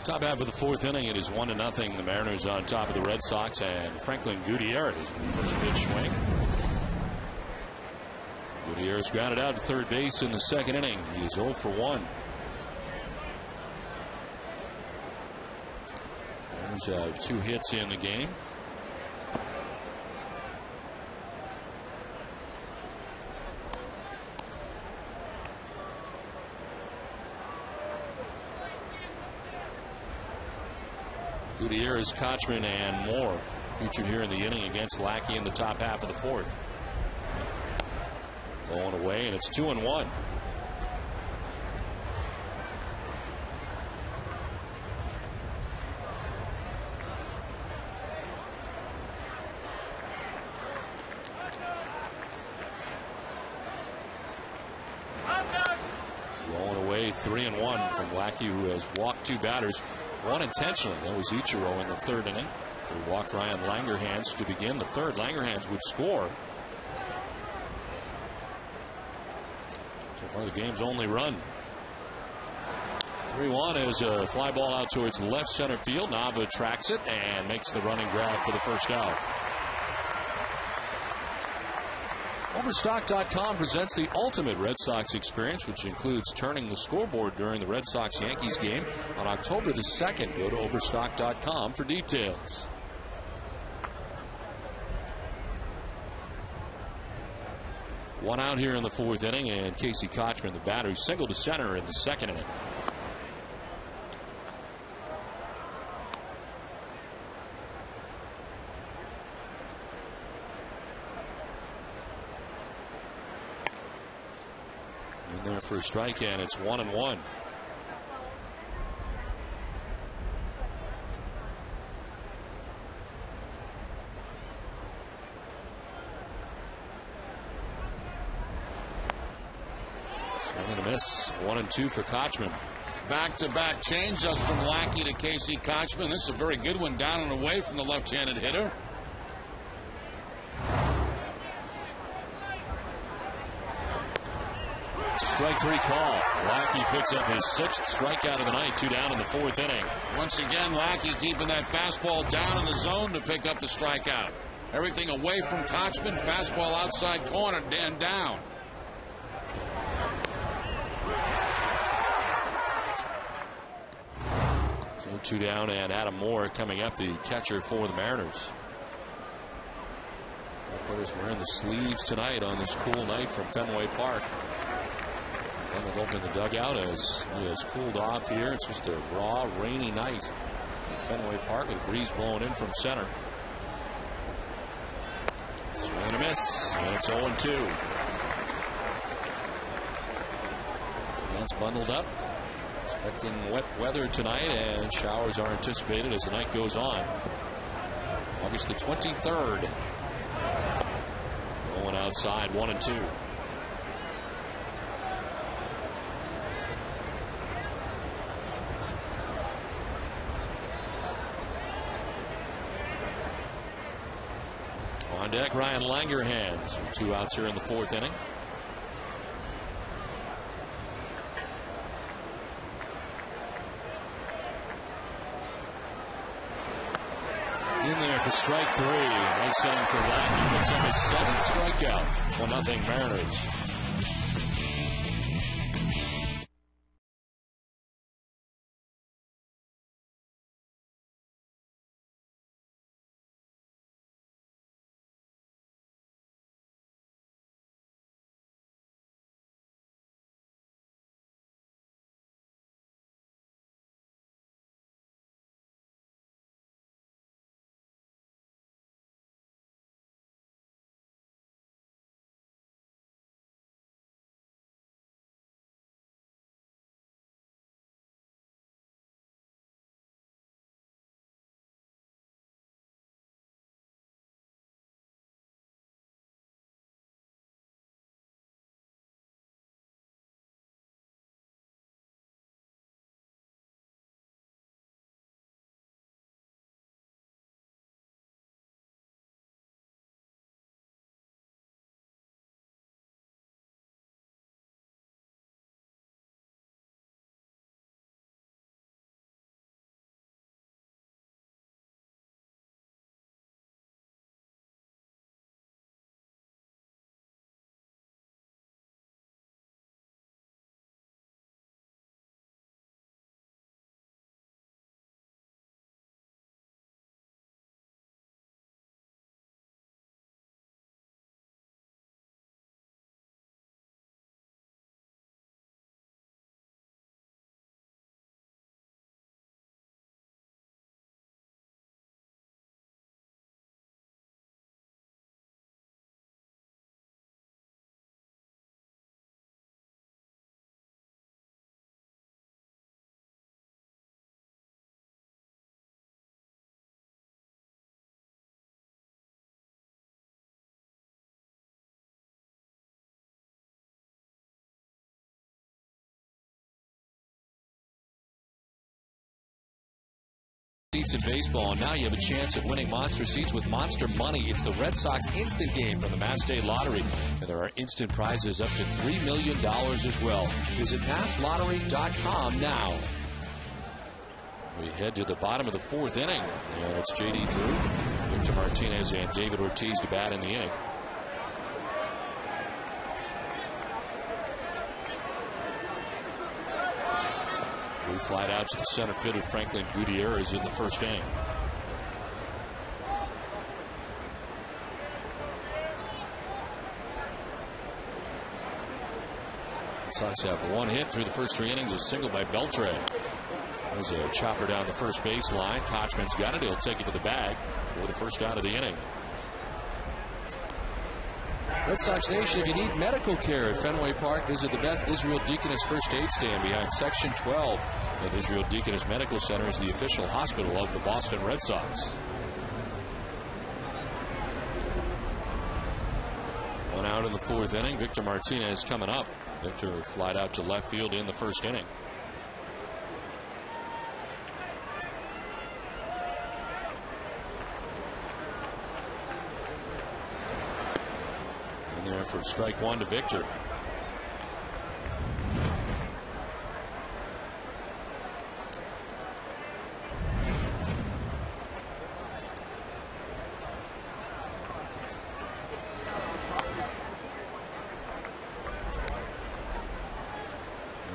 Top half of the 4th inning, it is 1-0. The Mariners on top of the Red Sox, and Franklin Gutierrez with the first pitch swing. Gutierrez grounded out to third base in the 2nd inning. He is 0 for 1. Mariners have 2 hits in the game. Gutierrez, Kochman, and Moore featured here in the inning against Lackey in the top half of the 4th. Going away, and it's 2-1. Going away, 3-1 from Lackey, who has walked 2 batters. One intentionally. That was Ichiro in the 3rd inning. They walked Ryan Langerhans to begin the 3rd. Langerhans would score. So far, the game's only run. 3-1 is a fly ball out towards left center field. Nava tracks it and makes the running grab for the first out. Overstock.com presents the ultimate Red Sox experience, which includes turning the scoreboard during the Red Sox-Yankees game on October the 2nd. Go to Overstock.com for details. One out here in the 4th inning, and Casey Kochman, the batter, singled to center in the 2nd inning. In there for a strike, and it's 1-1. Swing and a miss. 1-2 for Kochman. Back-to-back changeups from Lackey to Casey Kochman. This is a very good one, down and away from the left-handed hitter. Strike 3 call. Lackey picks up his 6th strikeout of the night. 2 down in the 4th inning. Once again, Lackey keeping that fastball down in the zone to pick up the strikeout. Everything away from Kochman. Fastball outside corner and down. So 2 down, and Adam Moore coming up, the catcher for the Mariners. The players wearing the sleeves tonight on this cool night from Fenway Park. They'll open the dugout as it has cooled off here. It's just a raw, rainy night at Fenway Park with a breeze blowing in from center. Swing and a miss, and it's 0-2. That's bundled up. Expecting wet weather tonight, and showers are anticipated as the night goes on. August the 23rd. Going outside, 1-2. On deck, Ryan Langerhans with 2 outs here in the 4th inning. In there for strike 3. Nice inning for Lackey. Picks up his 7th strikeout. 1-0 Mariners. Seats in baseball, and now you have a chance of winning monster seats with Monster Money. It's the Red Sox instant game from the Mass State Lottery, and there are instant prizes up to $3 million as well. Visit masslottery.com now. We head to the bottom of the 4th inning, and it's J.D. Drew, Victor Martinez, and David Ortiz to bat in the inning. Drew flied out to the center field with Franklin Gutierrez in the 1st inning. The Sox have 1 hit through the first 3 innings, a single by Beltre. There's a chopper down the first baseline. Kochman's got it. He'll take it to the bag for the first out of the inning. Red Sox Nation, if you need medical care at Fenway Park, visit the Beth Israel Deaconess First Aid Stand behind Section 12. Beth Israel Deaconess Medical Center is the official hospital of the Boston Red Sox. One out in the fourth inning. Victor Martinez coming up. Victor flied out to left field in the first inning. And there for strike one to Victor.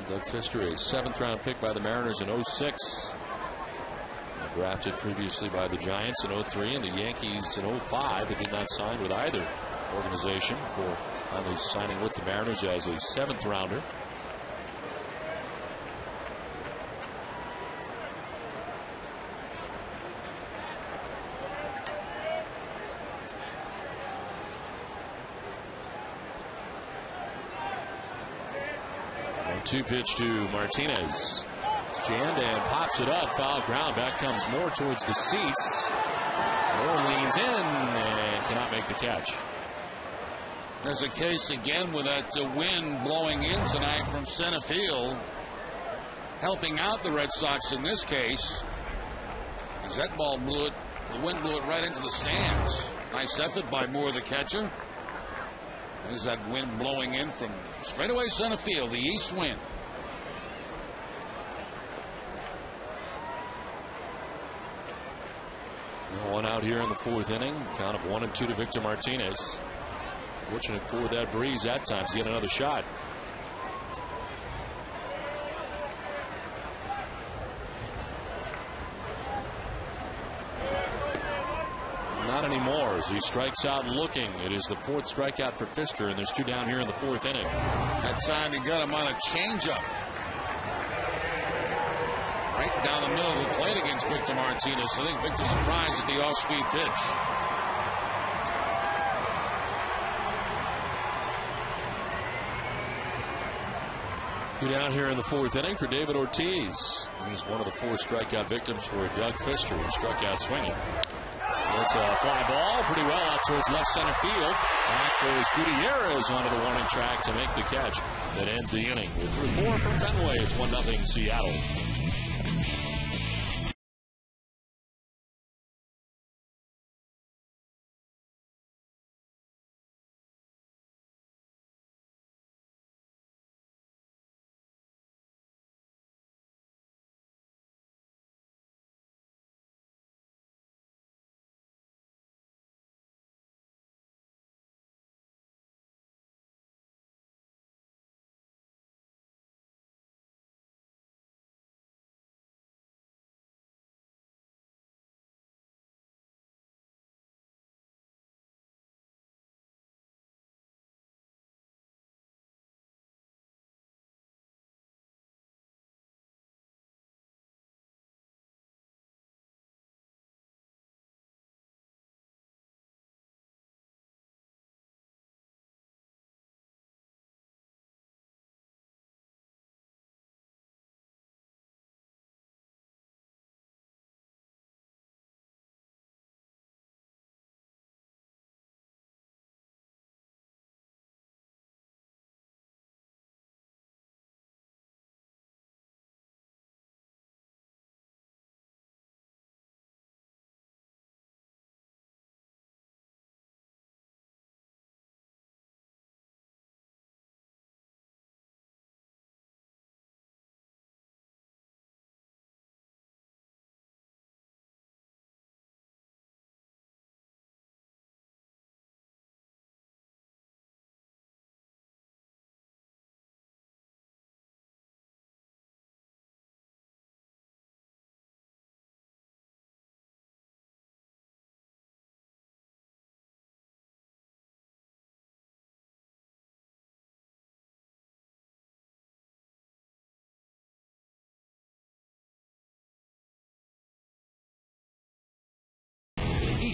Doug Fister, a 7th-round pick by the Mariners in 06. Drafted previously by the Giants in 03 and the Yankees in 05. He did not sign with either organization for finally signing with the Mariners as a 7th-rounder. Two pitch to Martinez. Jammed and pops it up. Foul ground. Back comes Moore towards the seats. Moore leans in and cannot make the catch. There's a case again with that wind blowing in tonight from center field. Helping out the Red Sox in this case. As that ball blew it, the wind blew it right into the stands. Nice effort by Moore, the catcher. There's that wind blowing in from straightaway center field, the east wind. One out here in the fourth inning. Count of 1-2 to Victor Martinez. Fortunate for that breeze at times to get another shot. Not anymore as he strikes out looking. It is the 4th strikeout for Fister, and there's 2 down here in the 4th inning. That time he got him on a changeup. Right down the middle of the plate against Victor Martinez. I think Victor surprised at the off-speed pitch. Two down here in the 4th inning for David Ortiz. He's one of the 4 strikeout victims for Doug Fister, who struck out swinging. It's a fly ball pretty well out towards left center field. Back goes Gutierrez onto the warning track to make the catch that ends the inning. With 4 from Fenway, it's 1-0 Seattle.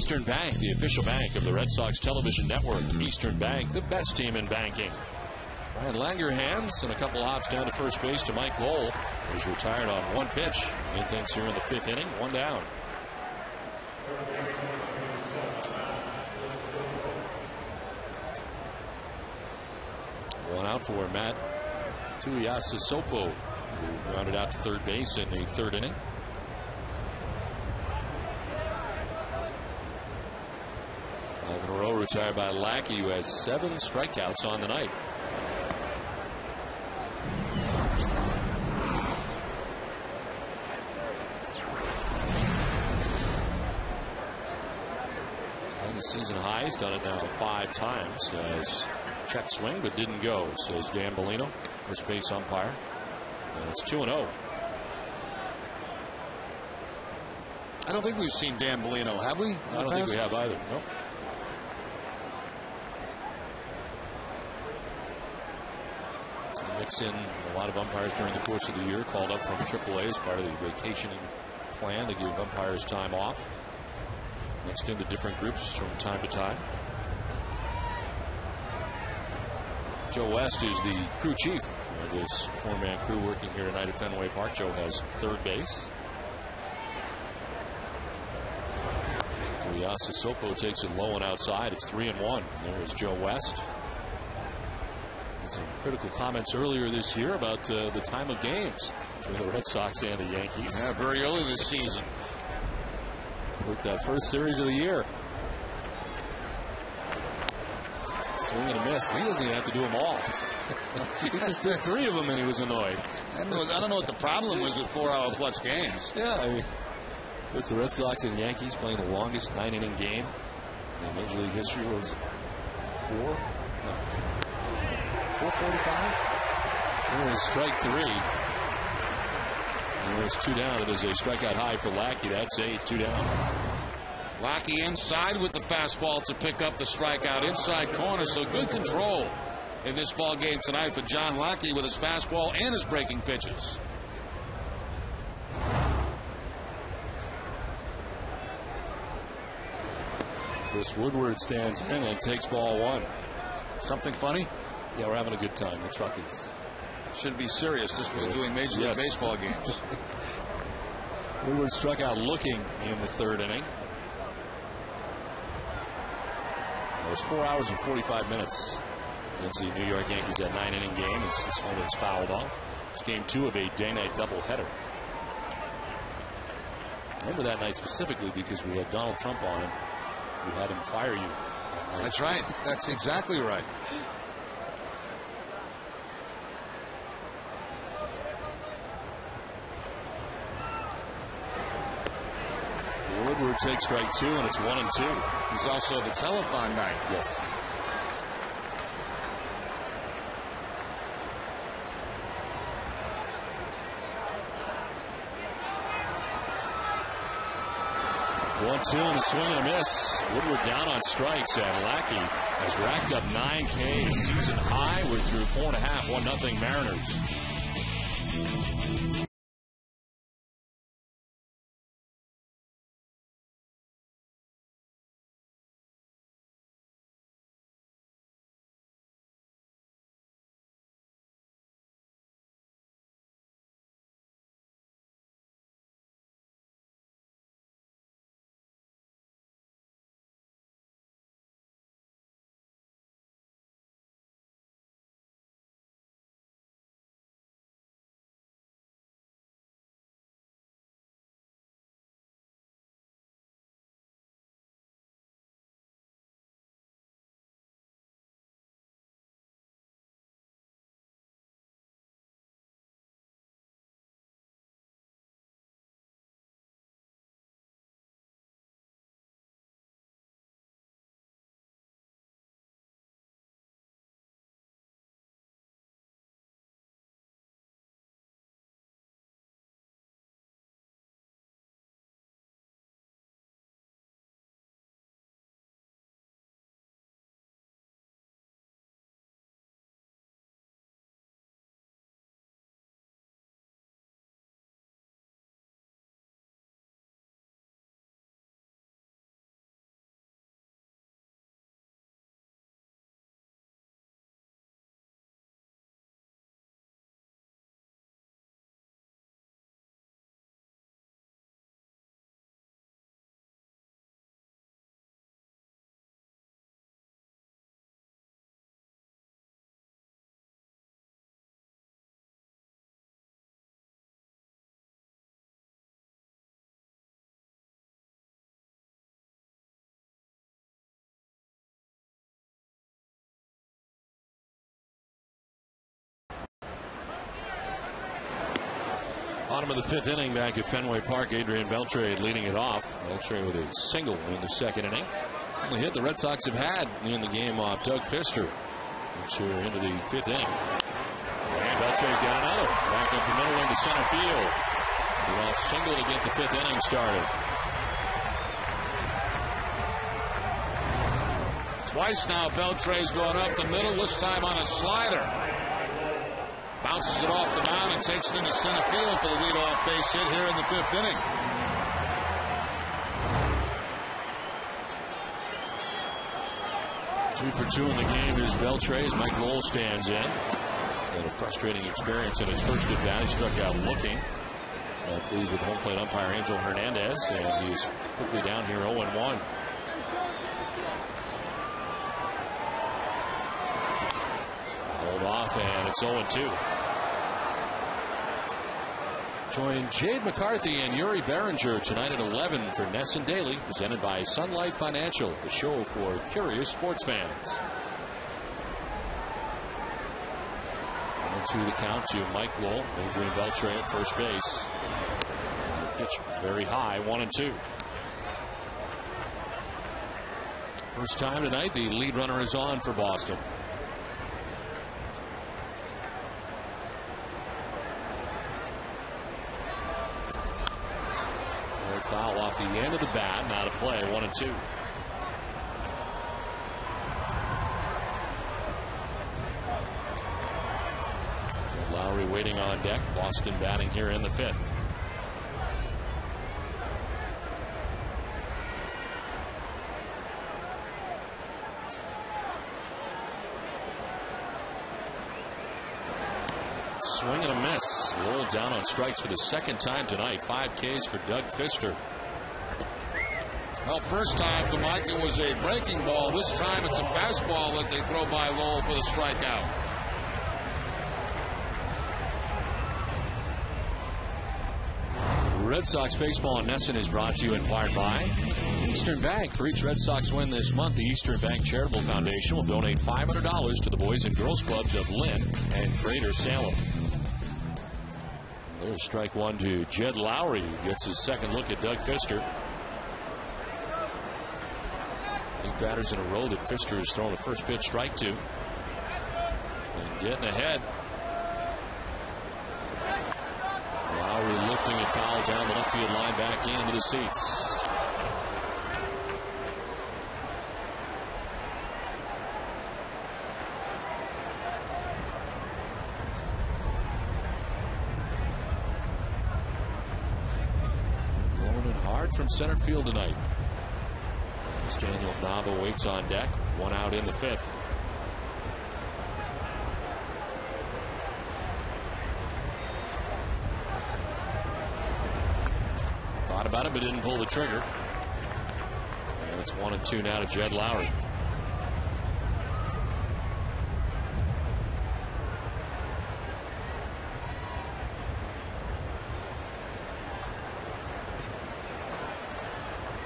Eastern Bank, the official bank of the Red Sox television network. Eastern Bank, the best team in banking. Ryan Langerhans and a couple hops down to first base to Mike Lowell, who's retired on one pitch. Again, things here in the 5th inning, 1 down. One out for Matt Tuiasosopo, who rounded out to third base in the 3rd inning. Five in a row retired by Lackey, who has 7 strikeouts on the night. The season high. He's done it now 5 times. As check swing, but didn't go, says Dan Bellino, first base umpire. And it's 2-0. I don't think we've seen Dan Bellino, have we? I don't think we have either. Nope. Mix in a lot of umpires during the course of the year, called up from AAA as part of the vacationing plan to give umpires time off. Mixed into different groups from time to time. Joe West is the crew chief of this 4-man crew working here tonight at Fenway Park. Joe has third base. Tuiasosopo takes it low and outside. It's 3-1. There's Joe West. Some critical comments earlier this year about the time of games between the Red Sox and the Yankees. Yeah, very early this season. With that first series of the year. Swing and a miss. He doesn't even have to do them all. He just did 3 of them and he was annoyed. I don't know what the problem was with 4-hour-plus games. Yeah, I mean, it's the Red Sox and Yankees playing the longest 9-inning game in Major League history. What was it? 4:45? There's strike 3. And there's 2 down. It is a strikeout high for Lackey. That's 8, 2 down. Lackey inside with the fastball to pick up the strikeout inside corner. So good control in this ball game tonight for John Lackey with his fastball and his breaking pitches. Chris Woodward stands in and takes ball 1. Something funny? Yeah, we're having a good time. The truck is. Should be serious. This we're doing Major League Baseball games. Woodward struck out looking in the 3rd inning. It was 4 hours and 45 minutes against the New York Yankees. That 9-inning game as this one was fouled off. It's game 2 of a day-night doubleheader. Remember that night specifically because we had Donald Trump on and we had him fire you. That's right. That's exactly right. Woodward takes strike 2, and it's 1-2. He's also the telethon night. Yes. One, 2, and a swing and a miss. Woodward down on strikes, and Lackey has racked up 9 Ks. Season high. We're through 4.5, 1-0 Mariners. Bottom of the 5th inning back at Fenway Park. Adrian Beltre leading it off. Beltre with a single in the 2nd inning. The hit the Red Sox have had in the game off Doug Fister. Which are into the 5th inning. And Beltre's got another. Back up the middle into center field. Lead-off single to get the 5th inning started. Twice now Beltre's going up the middle, this time on a slider. Bounces it off the mound and takes it into center field for the leadoff base hit here in the 5th inning. Two for two in the game is Beltre as Mike Lowell stands in. Had a frustrating experience in his first at bat. He struck out looking. Pleased with home plate umpire Angel Hernandez, and he's quickly down here 0-1. Hold off, and it's 0-2. Join Jade McCarthy and Yuri Behringer tonight at 11 for Nesson Daily, presented by Sun Life Financial, the show for curious sports fans. 1-2 the count to Mike Lowell. Adrian Beltre at first base. Pitch very high, 1-2. First time tonight, the lead runner is on for Boston. Third foul off the end of the bat, now to play, 1-2. So Lowry waiting on deck. Boston batting here in the 5th. Swing and a miss. Lowell down on strikes for the 2nd time tonight. 5 Ks for Doug Fister. Well, first time for Mike it was a breaking ball. This time it's a fastball that they throw by Lowell for the strikeout. Red Sox baseball on Nesson is brought to you in part by Eastern Bank. For each Red Sox win this month, the Eastern Bank Charitable Foundation will donate $500 to the Boys and Girls Clubs of Lynn and Greater Salem. There's strike one to Jed Lowry, who gets his 2nd look at Doug Fister. 8 batters in a row that Fister has thrown a first pitch strike to. And getting ahead. Lowry lifting and foul down the left field line, back into the seats. Blowing it hard from center field tonight. As Daniel Nava waits on deck. 1 out in the 5th. Thought about it, but didn't pull the trigger. And it's 1-2 now to Jed Lowry.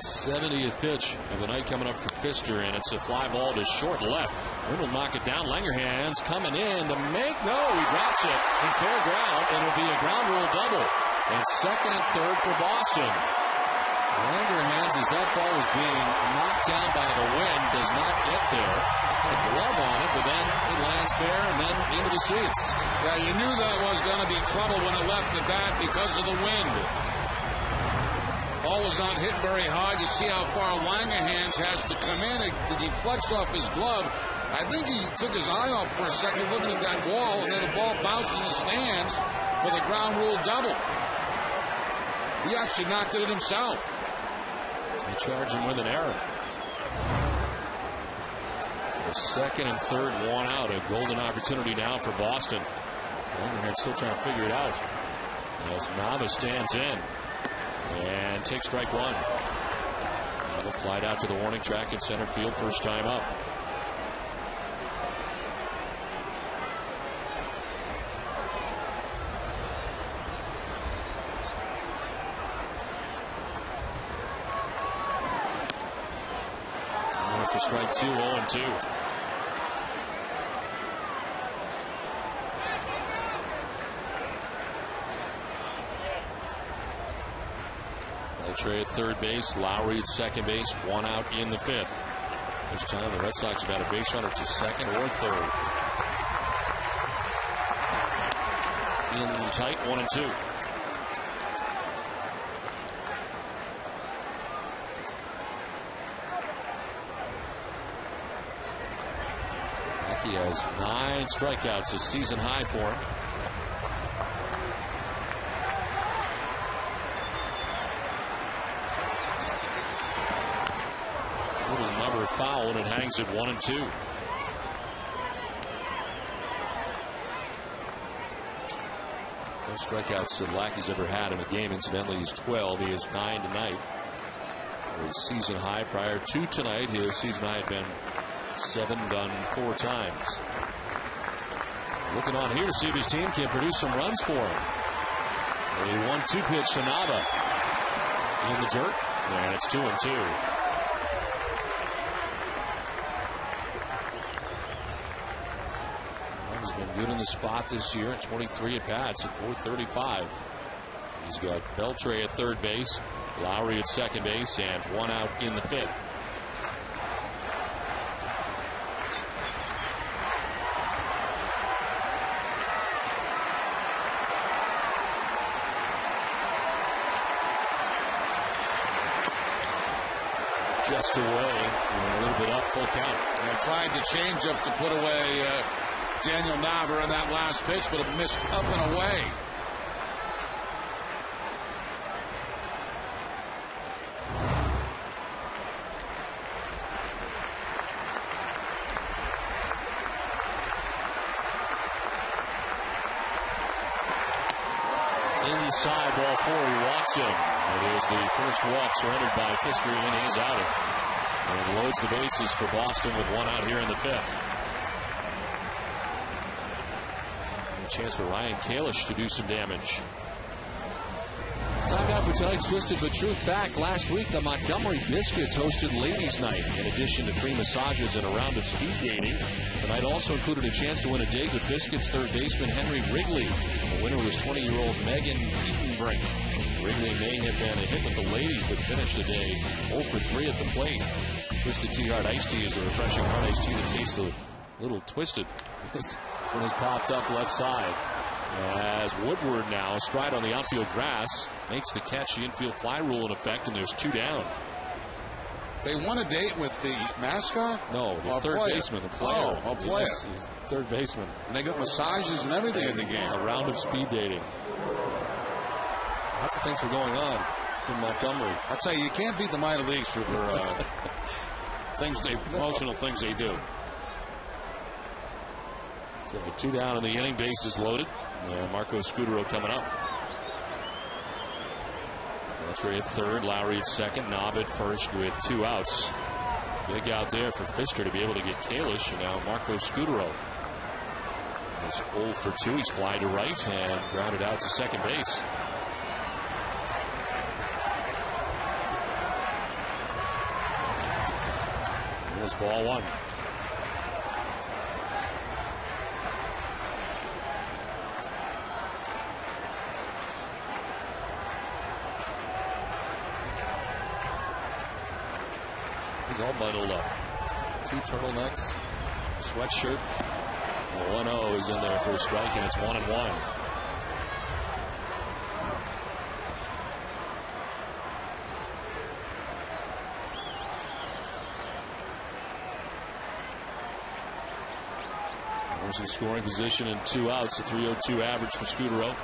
'70th pitch of the night coming up for Fister, and it's a fly ball to short left. Will knock it down. Langerhans coming in to make. No, he drops it in fair ground, and it'll be a ground rule double. And 2nd and 3rd for Boston. Langerhans, as that ball is being knocked down by the wind, does not get there. Got a glove on it, but then it lands fair and then into the seats. Yeah, you knew that was going to be trouble when it left the bat because of the wind. Ball was not hit very hard. You see how far Langerhans has to come in. It deflects off his glove. I think he took his eye off for a second looking at that wall, and then the ball bounced in the stands for the ground rule double. He actually knocked it in himself. They charge him with an error. So 2nd and 3rd, 1 out. A golden opportunity now for Boston. Langerhans still trying to figure it out as Nava stands in and takes strike 1. Nava flied out to the warning track in center field, first time up. For strike 2, 0-2. Beltre at third base, Lowry at second base, one out in the fifth. This time the Red Sox have had a base runner to second or third. In tight, 1-2. He has 9 strikeouts, a season high for him. Little number foul, and it hangs at 1-2. Most strikeouts that Lackey's ever had in a game. Incidentally, he's 12. He has 9 tonight. His season high prior to tonight, his season high had been 7 done 4 times. Looking on here to see if his team can produce some runs for him. A 1-2 pitch to Nava. In the dirt. And it's 2-2. He's been good in the spot this year. 23 at bats at .435. He's got Beltre at third base, Lowry at second base, and one out in the fifth. Just away, a little bit up, full count. And tried to change up to put away Daniel Nava in that last pitch, but it missed up and away. Inside, ball 4, he walks him. It is the first walk surrendered by Pfister in his outing. And loads the bases for Boston with one out here in the fifth. And a chance for Ryan Kalish to do some damage. Time now for tonight's Twisted But True Fact. Last week, the Montgomery Biscuits hosted Ladies' Night. In addition to free massages and a round of speed dating, the night also included a chance to win a date with Biscuits third baseman Henry Wrigley. The winner was 20-year-old Megan Eatonbrink. Wrigley may have been a hit with the ladies, but finished the day 0 for 3 at the plate. Twisted Tea Hard Iced Tea is a refreshing hard iced tea that tastes a little twisted. This one has popped up left side. As Woodward now, stride on the outfield grass, makes the catch. The infield fly rule in effect, and there's 2 down. They won a date with the mascot? No, the third baseman, the player. Oh, a player. He's third baseman. And they got massages and everything in the game. A round of speed dating. Lots of things were going on in Montgomery. I'll tell you, you can't beat the minor leagues for emotional things they do. So 2 down in the inning, bases loaded. And Marco Scudero coming up. Beltre at third, Lowry at second, Knob at first with 2 outs. Big out there for Pfister to be able to get Kalish, and now Marco Scudero. He's 0 for 2. He's fly to right and grounded out to second base. Here's ball 1. He's all bundled up. 2 turtlenecks, sweatshirt. The 1-0 is in there for a strike, and it's 1-1. There's a scoring position and 2 outs, a 3.02 average for Scudero.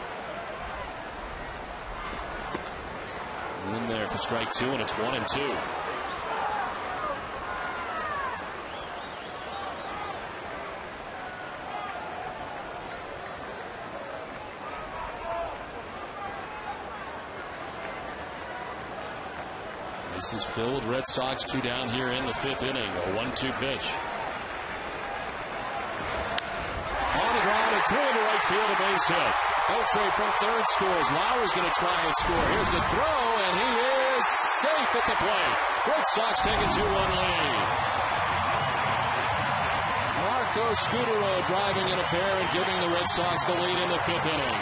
In there for strike 2, and it's 1-2. This is filled. Red Sox 2 down here in the 5th inning. A 1-2 pitch. On the ground and through into right field, a base hit. Beltre from third scores. Lowry's going to try and score. Here's the throw, and he is safe at the plate. Red Sox take a 2-1 lead. Marco Scudero driving in a pair and giving the Red Sox the lead in the 5th inning.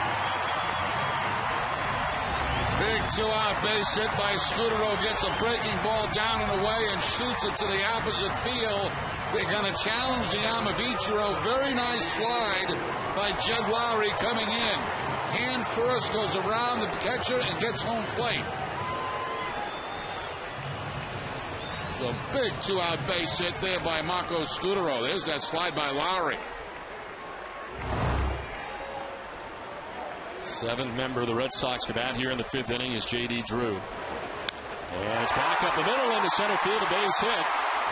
Big Two-out base hit by Scudero. Gets a breaking ball down and away and shoots it to the opposite field. They're going to challenge the arm of Ichiro. Very nice slide by Jed Lowry coming in. Hand first, goes around the catcher and gets home plate. So big two-out base hit there by Marco Scudero. There's that slide by Lowry. Seventh member of the Red Sox to bat here in the fifth inning is J.D. Drew. And it's back up the middle into center field, a base hit.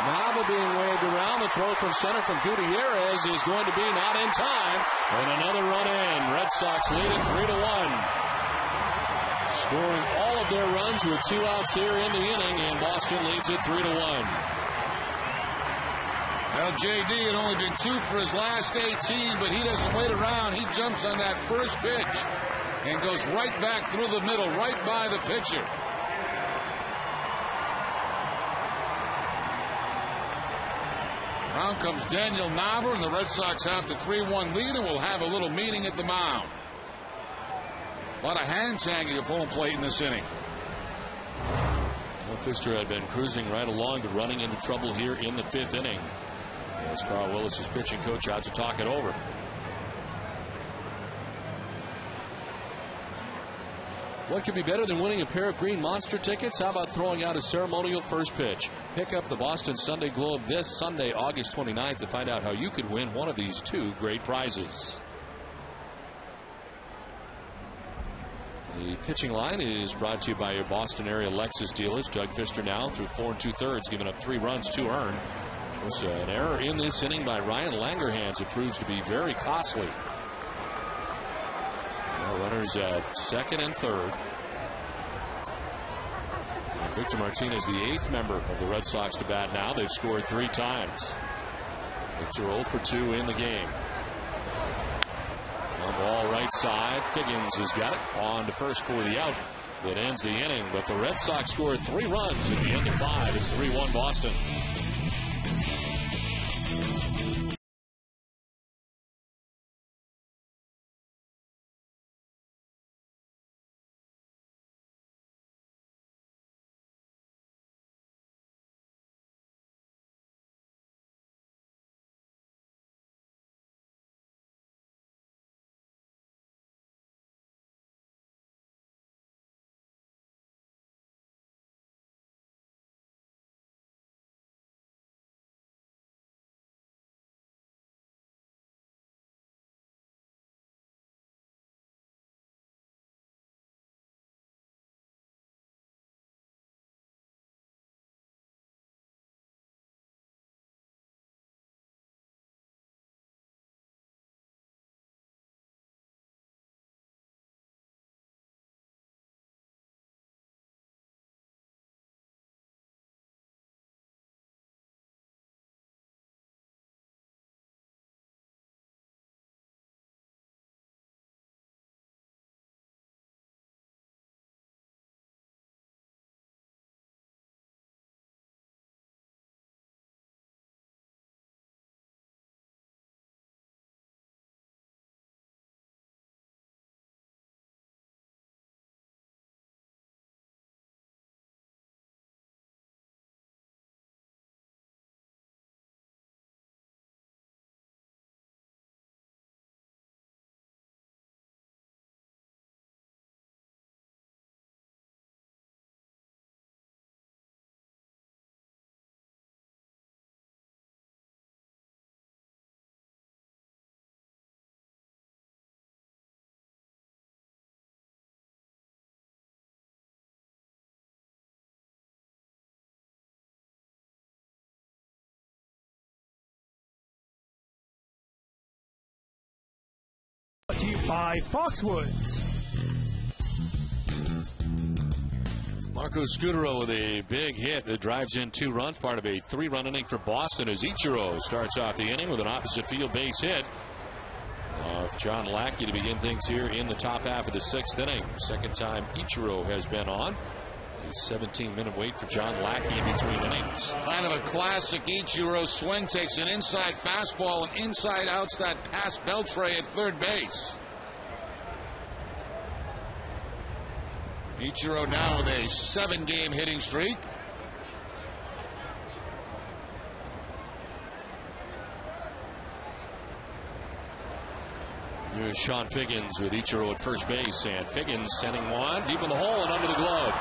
Nava being waved around. The throw from center from Gutierrez is going to be not in time. And another run in. Red Sox lead it 3-1. Scoring all of their runs with two outs here in the inning, and Boston leads it 3-1. Well, J.D. had only been 2 for his last 18, but he doesn't wait around. He jumps on that first pitch and goes right back through the middle, right by the pitcher. Around comes Daniel Nava, and the Red Sox have the 3-1 lead, and will have a little meeting at the mound. A lot of hand-tagging of home plate in this inning. Well, Pfister had been cruising right along, but running into trouble here in the fifth inning. As Carl Willis' pitching coach out to talk it over. What could be better than winning a pair of green monster tickets? How about throwing out a ceremonial first pitch? Pick up the Boston Sunday Globe this Sunday, August 29th, to find out how you could win one of these 2 great prizes. The pitching line is brought to you by your Boston area Lexus dealers. Doug Pfister now through 4 2/3, giving up 3 runs, 2 earned. There's an error in this inning by Ryan Langerhans. It proves to be very costly. Now runners at second and third. And Victor Martinez, the 8th member of the Red Sox to bat now. They've scored 3 times. Victor 0 for 2 in the game. On ball right side. Figgins has got it on to first for the out. That ends the inning. But the Red Sox scored 3 runs at the end of 5. It's 3-1 Boston. Brought to you by Foxwoods. Marco Scudero with a big hit that drives in 2 runs, part of a 3-run inning for Boston, as Ichiro starts off the inning with an opposite field base hit of John Lackey to begin things here in the top half of the 6th inning. Second time Ichiro has been on. A 17-minute wait for John Lackey in between innings. Kind of a classic Ichiro swing. Takes an inside fastball and inside outs that past Beltre at third base. Ichiro now with a 7-game hitting streak. Here's Sean Figgins with Ichiro at first base, and Figgins sending one deep in the hole and under the glove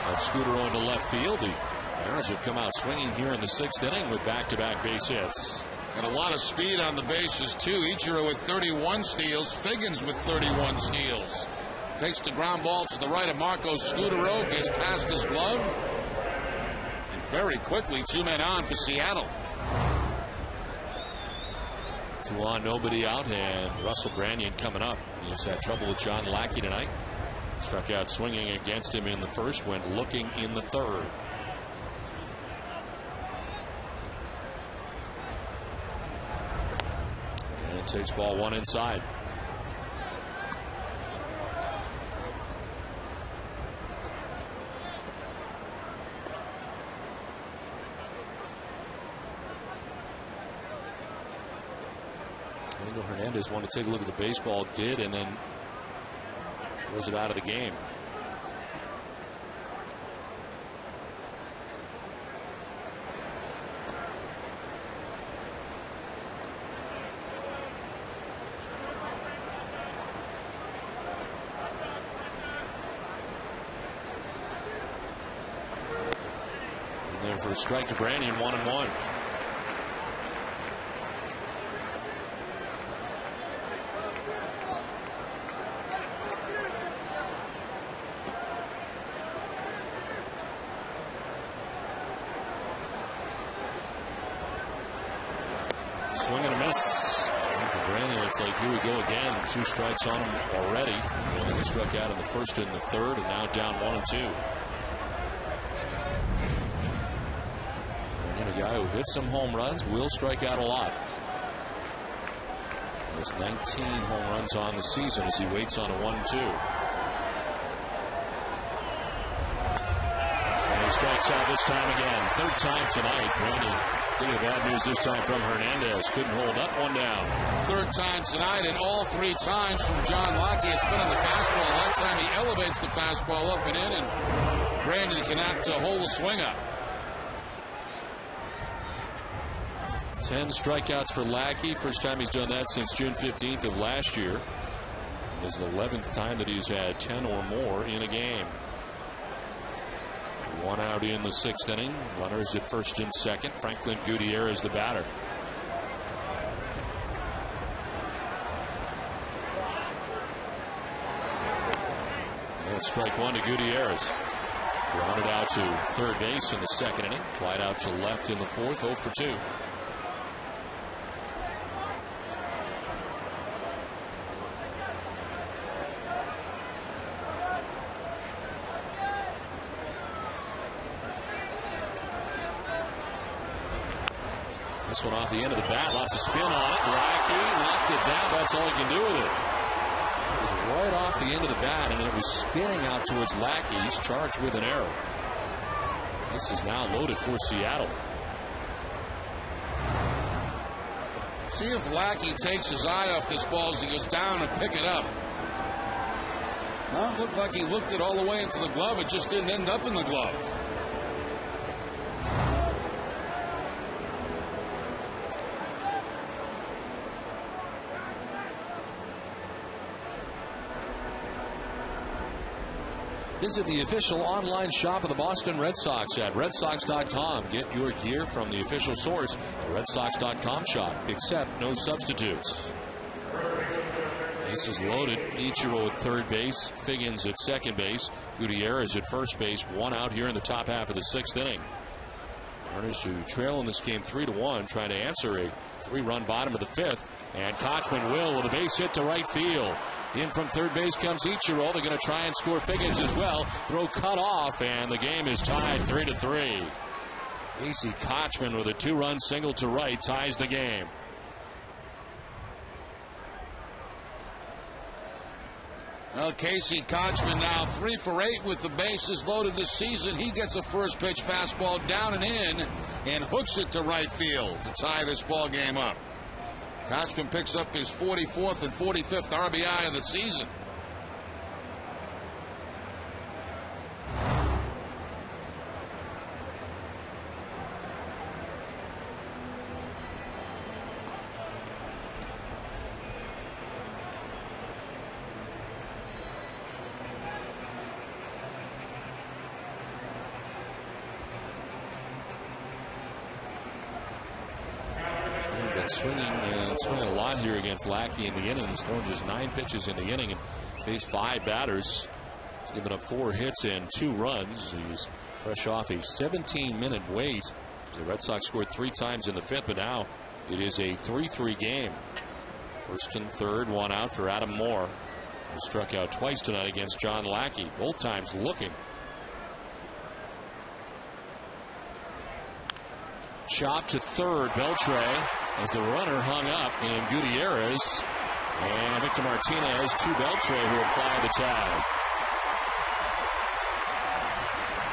of Scudero into left field. The Mariners have come out swinging here in the 6th inning with back-to-back base hits. And a lot of speed on the bases, too. Ichiro with 31 steals. Figgins with 31 steals. Takes the ground ball to the right of Marco Scudero. Gets past his glove. And very quickly, 2 men on for Seattle. 2 on, nobody out, and Russell Branyan coming up. He's had trouble with John Lackey tonight. Struck out swinging against him in the 1st, went looking in the 3rd. And takes ball 1 inside. Hernandez wanted to take a look at the baseball, did, and then throws it out of the game. And then for a strike to Branyan, 1-1. Swing and a miss. And for Branyan, it's like, here we go again. 2 strikes on him already. He struck out in the 1st and the 3rd, and now down 1-2. Branyan, a guy who hits some home runs, will strike out a lot. There's 19 home runs on the season as he waits on a 1-2. And he strikes out this time again. 3rd time tonight. Branyan getting the bad news this time from Hernandez. Couldn't hold up, 1 down. 3rd time tonight, and all 3 times from John Lackey. It's been on the fastball. That time he elevates the fastball up and in, and Branyan cannot hold the swing up. 10 strikeouts for Lackey. First time he's done that since June 15th of last year. This is the 11th time that he's had 10 or more in a game. 1 out in the 6th inning. Runners at 1st and 2nd. Franklin Gutierrez the batter. And strike 1 to Gutierrez. Grounded out to 3rd base in the 2nd inning. Flied out to left in the 4th. 0 for 2. This one off the end of the bat. Lots of spin on it. Lackey knocked it down. That's all he can do with it. It was right off the end of the bat, and it was spinning out towards Lackey. He's charged with an error. This is now loaded for Seattle. See if Lackey takes his eye off this ball as he goes down and pick it up. Well, it looked like he looked it all the way into the glove. It just didn't end up in the glove. Visit the official online shop of the Boston Red Sox at redsox.com. Get your gear from the official source, the redsox.com shop. Accept no substitutes. Bases loaded. Ichiro at 3rd base. Figgins at 2nd base. Gutierrez at 1st base. 1 out here in the top half of the 6th inning. Mariners who trail in this game 3-1, trying to answer a 3-run bottom of the 5th. And Kochman will with a base hit to right field. In from 3rd base comes Ichiro. They're going to try and score Figgins as well. Throw cut off, and the game is tied 3-3. Casey Kochman with a 2-run single to right ties the game. Well, Casey Kochman now 3 for 8 with the bases loaded this season. He gets a first pitch fastball down and in and hooks it to right field to tie this ball game up. Kochman picks up his 44th and 45th RBI of the season. swinging a lot here against Lackey in the inning. He's thrown just 9 pitches in the inning and faced 5 batters. He's given up 4 hits and 2 runs. He's fresh off a 17-minute wait. The Red Sox scored 3 times in the 5th, but now it is a 3-3 game. First and third, 1 out for Adam Moore. He struck out twice tonight against John Lackey, both times looking. Chop to third, Beltre, as the runner hung up in Gutierrez. And Victor Martinez to Beltre, who applied the tag.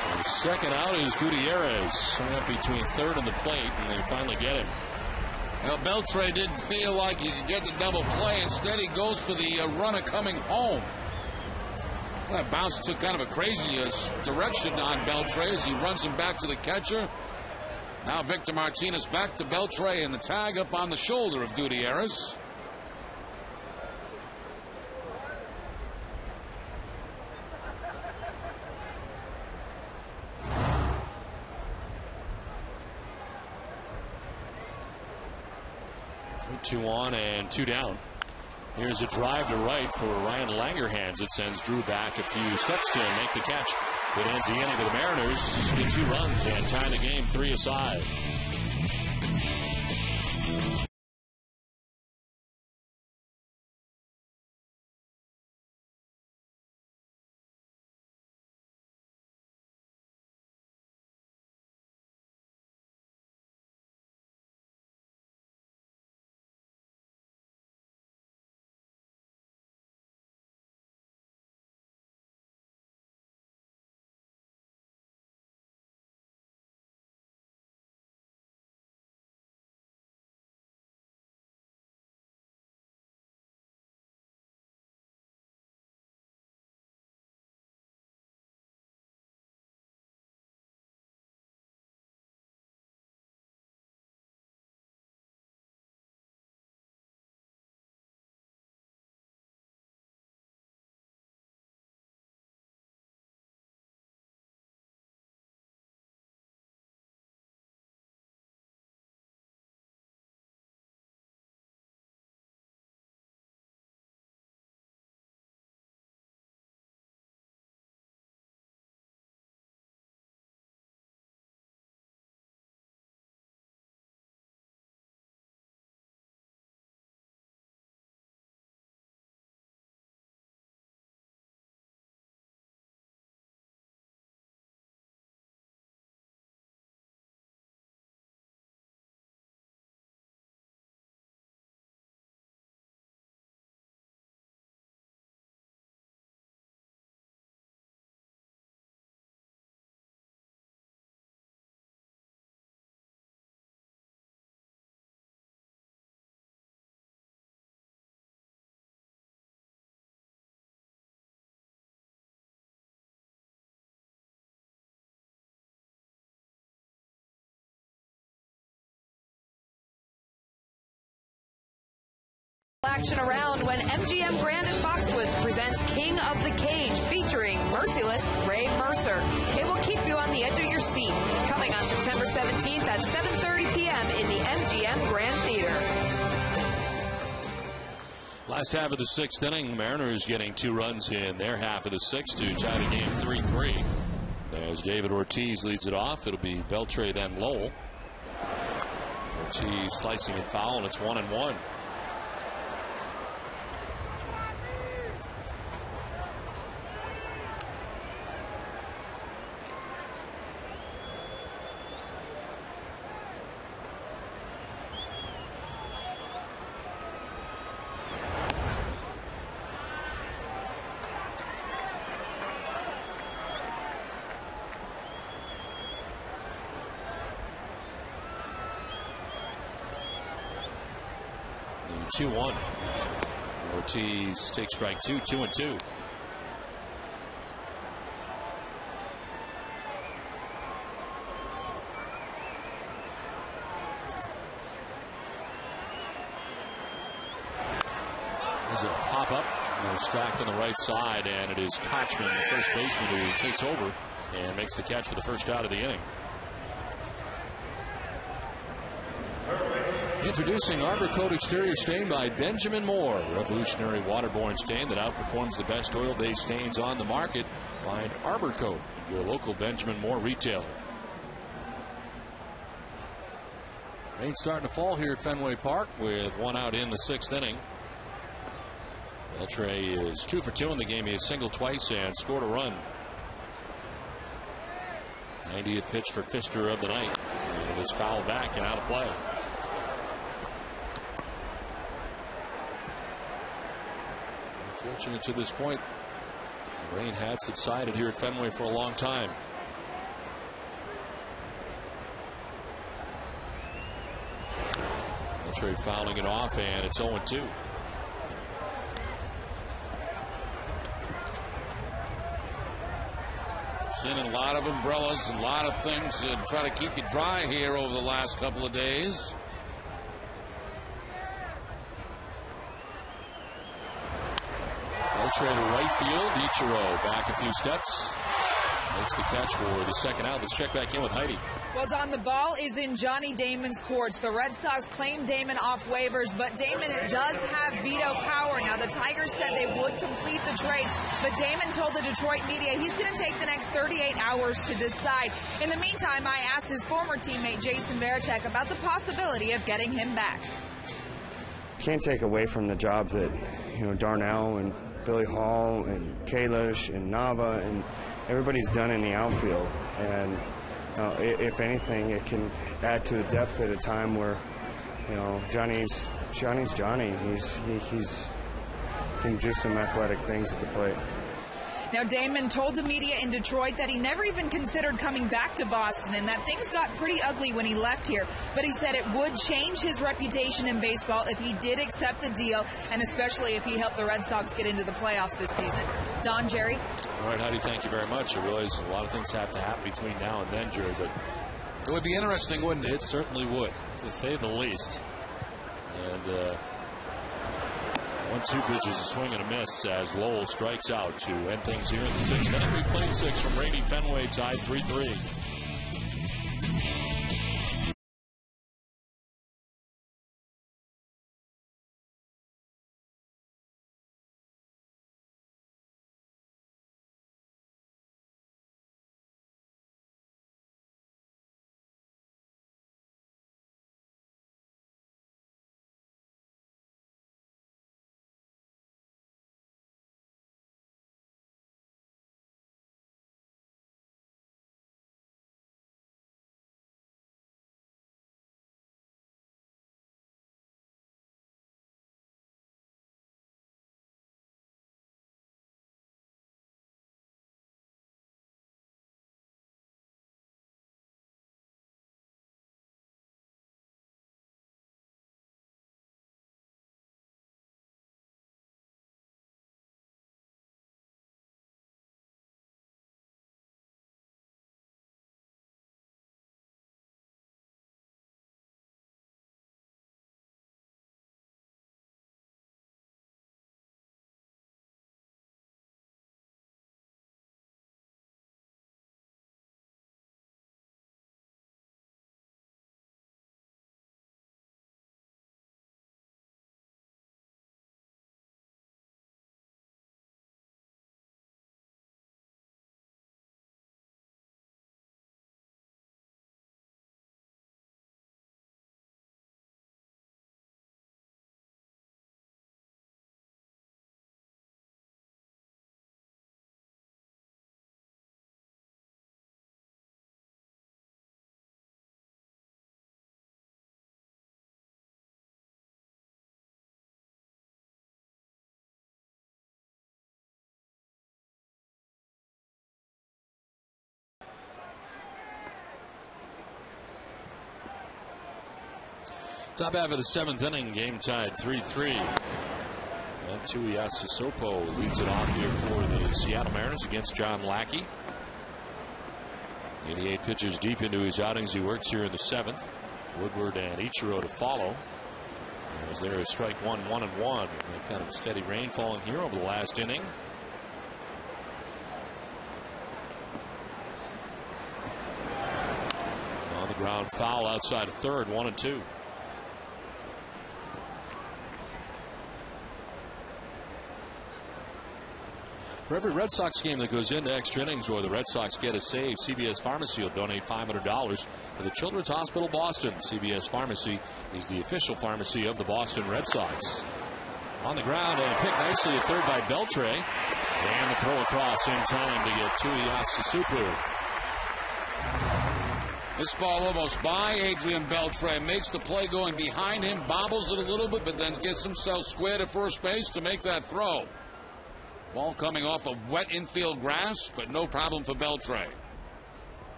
So the second out is Gutierrez, hung up between third and the plate, and they finally get him. Well, Beltre didn't feel like he could get the double play. Instead, he goes for the runner coming home. That bounce took kind of a crazy direction on Beltre as he runs him back to the catcher. Now Victor Martinez back to Beltre, and the tag up on the shoulder of Gutierrez. Two on and 2 down. Here's a drive to right for Ryan Langerhans. It sends Drew back a few steps to make the catch. It ends the inning for the Mariners. Get 2 runs and tie the game 3 aside. Action around when MGM Grand at Foxwoods presents King of the Cage featuring merciless Ray Mercer. It will keep you on the edge of your seat. Coming on September 17th at 7:30 p.m. in the MGM Grand Theater. Last half of the 6th inning, Mariners getting 2 runs in their half of the 6th to tie the game 3-3. As David Ortiz leads it off, it'll be Beltre, then Lowell. Ortiz slicing it foul, and it's 1-1. The 2-1. Ortiz takes strike 2, 2-2. There's a pop up. They're stacked on the right side, and it is Kochman, the first baseman, who takes over and makes the catch for the first out of the inning. Introducing Arbor Coat Exterior Stain by Benjamin Moore. Revolutionary waterborne stain that outperforms the best oil-based stains on the market. Find Arbor Coat, your local Benjamin Moore retailer. Rain starting to fall here at Fenway Park with one out in the 6th inning. Beltre is 2 for 2 in the game. He has singled twice and scored a run. 90th pitch for Pfister of the night. And it is fouled back and out of play. Unfortunate to this point, the rain had subsided here at Fenway for a long time. Beltre fouling it off, and it's 0-2. Seen a lot of umbrellas, a lot of things to try to keep you dry here over the last couple of days. Beltre to right field. Ichiro back a few steps. Makes the catch for the second out. Let's check back in with Heidi. Well, Don, the ball is in Johnny Damon's courts. The Red Sox claimed Damon off waivers, but Damon does have veto power. Now, the Tigers said they would complete the trade, but Damon told the Detroit media he's going to take the next 38 hours to decide. In the meantime, I asked his former teammate Jason Varitek about the possibility of getting him back. Can't take away from the job that, Darnell and Billy Hall and Kalish and Nava and everybody's done in the outfield. And if anything, it can add to the depth at a time where, Johnny's Johnny. He's can do some athletic things at the plate. Now, Damon told the media in Detroit that he never even considered coming back to Boston and that things got pretty ugly when he left here. But he said it would change his reputation in baseball if he did accept the deal, and especially if he helped the Red Sox get into the playoffs this season. Don, Jerry? All right, Heidi, thank you very much. I realize a lot of things have to happen between now and then, Jerry, but it would be interesting, wouldn't it? It certainly would, to say the least. And 1-2 pitches, a swing and a miss as Lowell strikes out to end things here in the 6th inning. We played 6 from rainy Fenway, tied 3-3. Top half of the 7th inning, game tied 3-3. And Tuiasa Sopo leads it off here for the Seattle Mariners against John Lackey. 88 pitches deep into his outings. He works here in the 7th. Woodward and Ichiro to follow. As there is strike 1, 1-1. Kind of a steady rain falling here over the last inning. On the ground, foul outside of third, 1-2. For every Red Sox game that goes into extra innings or the Red Sox get a save, CVS Pharmacy will donate $500 to the Children's Hospital Boston. CVS Pharmacy is the official pharmacy of the Boston Red Sox. On the ground and picked nicely at third by Beltre. And the throw across in time to get Tuiasa Supu. This ball almost by Adrian Beltre. Makes the play going behind him, bobbles it a little bit, but then gets himself squared at first base to make that throw. Ball coming off of wet infield grass, but no problem for Beltre.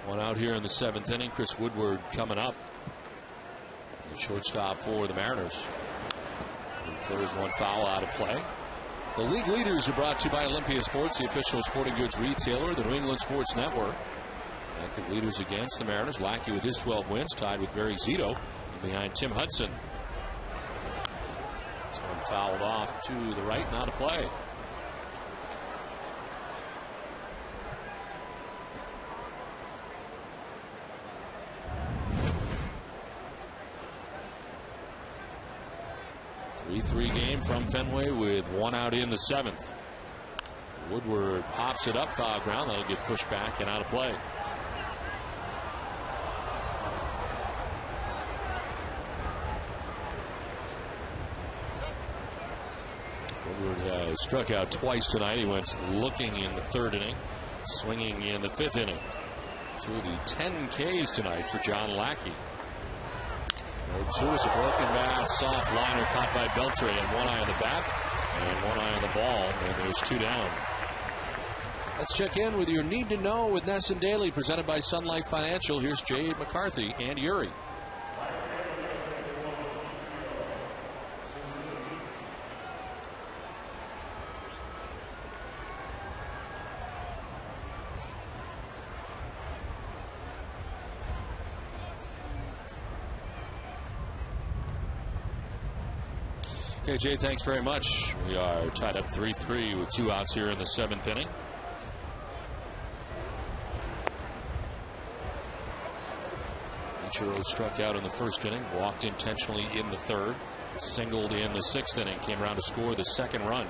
One out here in the 7th inning. Chris Woodward coming up. The shortstop for the Mariners. And there's one foul out of play. The league leaders are brought to you by Olympia Sports, the official sporting goods retailer, the New England Sports Network. Active leaders against the Mariners. Lackey with his 12 wins, tied with Barry Zito, and behind Tim Hudson. One fouled off to the right, not a play. A 3-3 game from Fenway with one out in the 7th. Woodward pops it up, foul ground. That'll get pushed back and out of play. Woodward has struck out twice tonight. He went looking in the 3rd inning, swinging in the 5th inning. 2 of the 10 Ks tonight for John Lackey. 0-2 is a broken bat, soft liner caught by Beltre, and one eye on the bat and one eye on the ball, and there's 2 down. Let's check in with your Need to Know with Nesson Daily, presented by Sun Life Financial. Here's Jay McCarthy and Yuri. Okay, Jay, thanks very much. We are tied up 3-3 with 2 outs here in the 7th inning. Ichiro struck out in the 1st inning, walked intentionally in the 3rd, singled in the 6th inning, came around to score the 2nd run.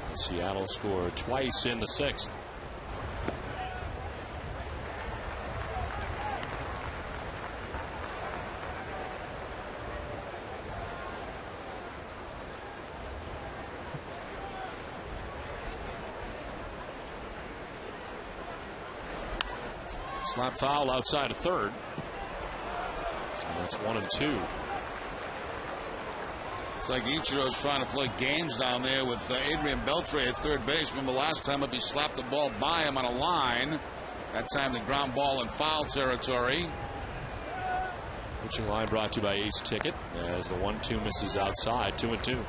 And Seattle scored twice in the 6th. Slap foul outside of 3rd. And it's 1-2. It's like Ichiro's trying to play games down there with Adrian Beltre at 3rd base. Remember last time up he slapped the ball by him on a line. That time the ground ball in foul territory. Pitching line brought to you by Ace Ticket as the 1-2 misses outside. 2-2.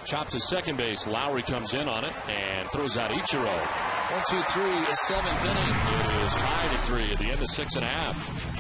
Chopped to second base. Lowry comes in on it and throws out Ichiro. 1-2-3, a 7th inning. It is tied at 3 at the end of 6.5.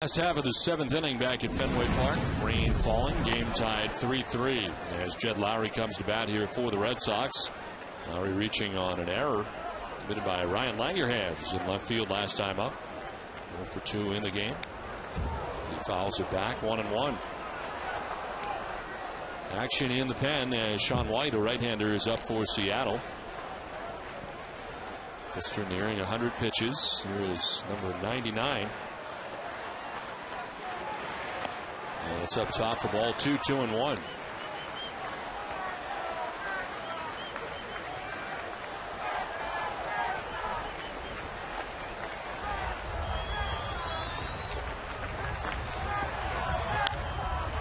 Last half of the 7th inning back at Fenway Park. Rain falling. Game tied 3-3 as Jed Lowry comes to bat here for the Red Sox. Lowry reaching on an error committed by Ryan Langerhans in left field last time up. 0 for 2 in the game. He fouls it back 1-1. Action in the pen as Sean White, a right-hander, is up for Seattle. Fister nearing 100 pitches. Here is number 99. And it's up top for ball 2, 2-1.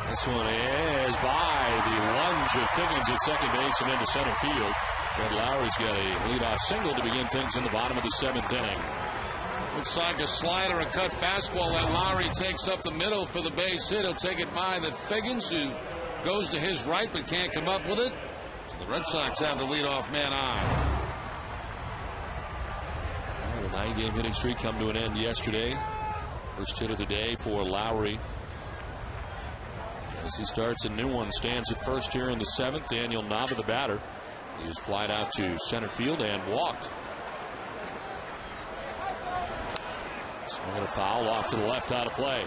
This one is by the lunge of Figgins at second base and into center field. Jed Lowry's got a leadoff single to begin things in the bottom of the 7th inning. Looks like a slider, a cut fastball that Lowry takes up the middle for the base hit. He'll take it by that Figgins, who goes to his right but can't come up with it. So the Red Sox have the leadoff man on. The 9-game hitting streak come to an end yesterday. First hit of the day for Lowry. As he starts a new one, stands at first here in the 7th. Daniel Nava, the batter. He was flied out to center field and walked. Swinging a foul off to the left, out of play.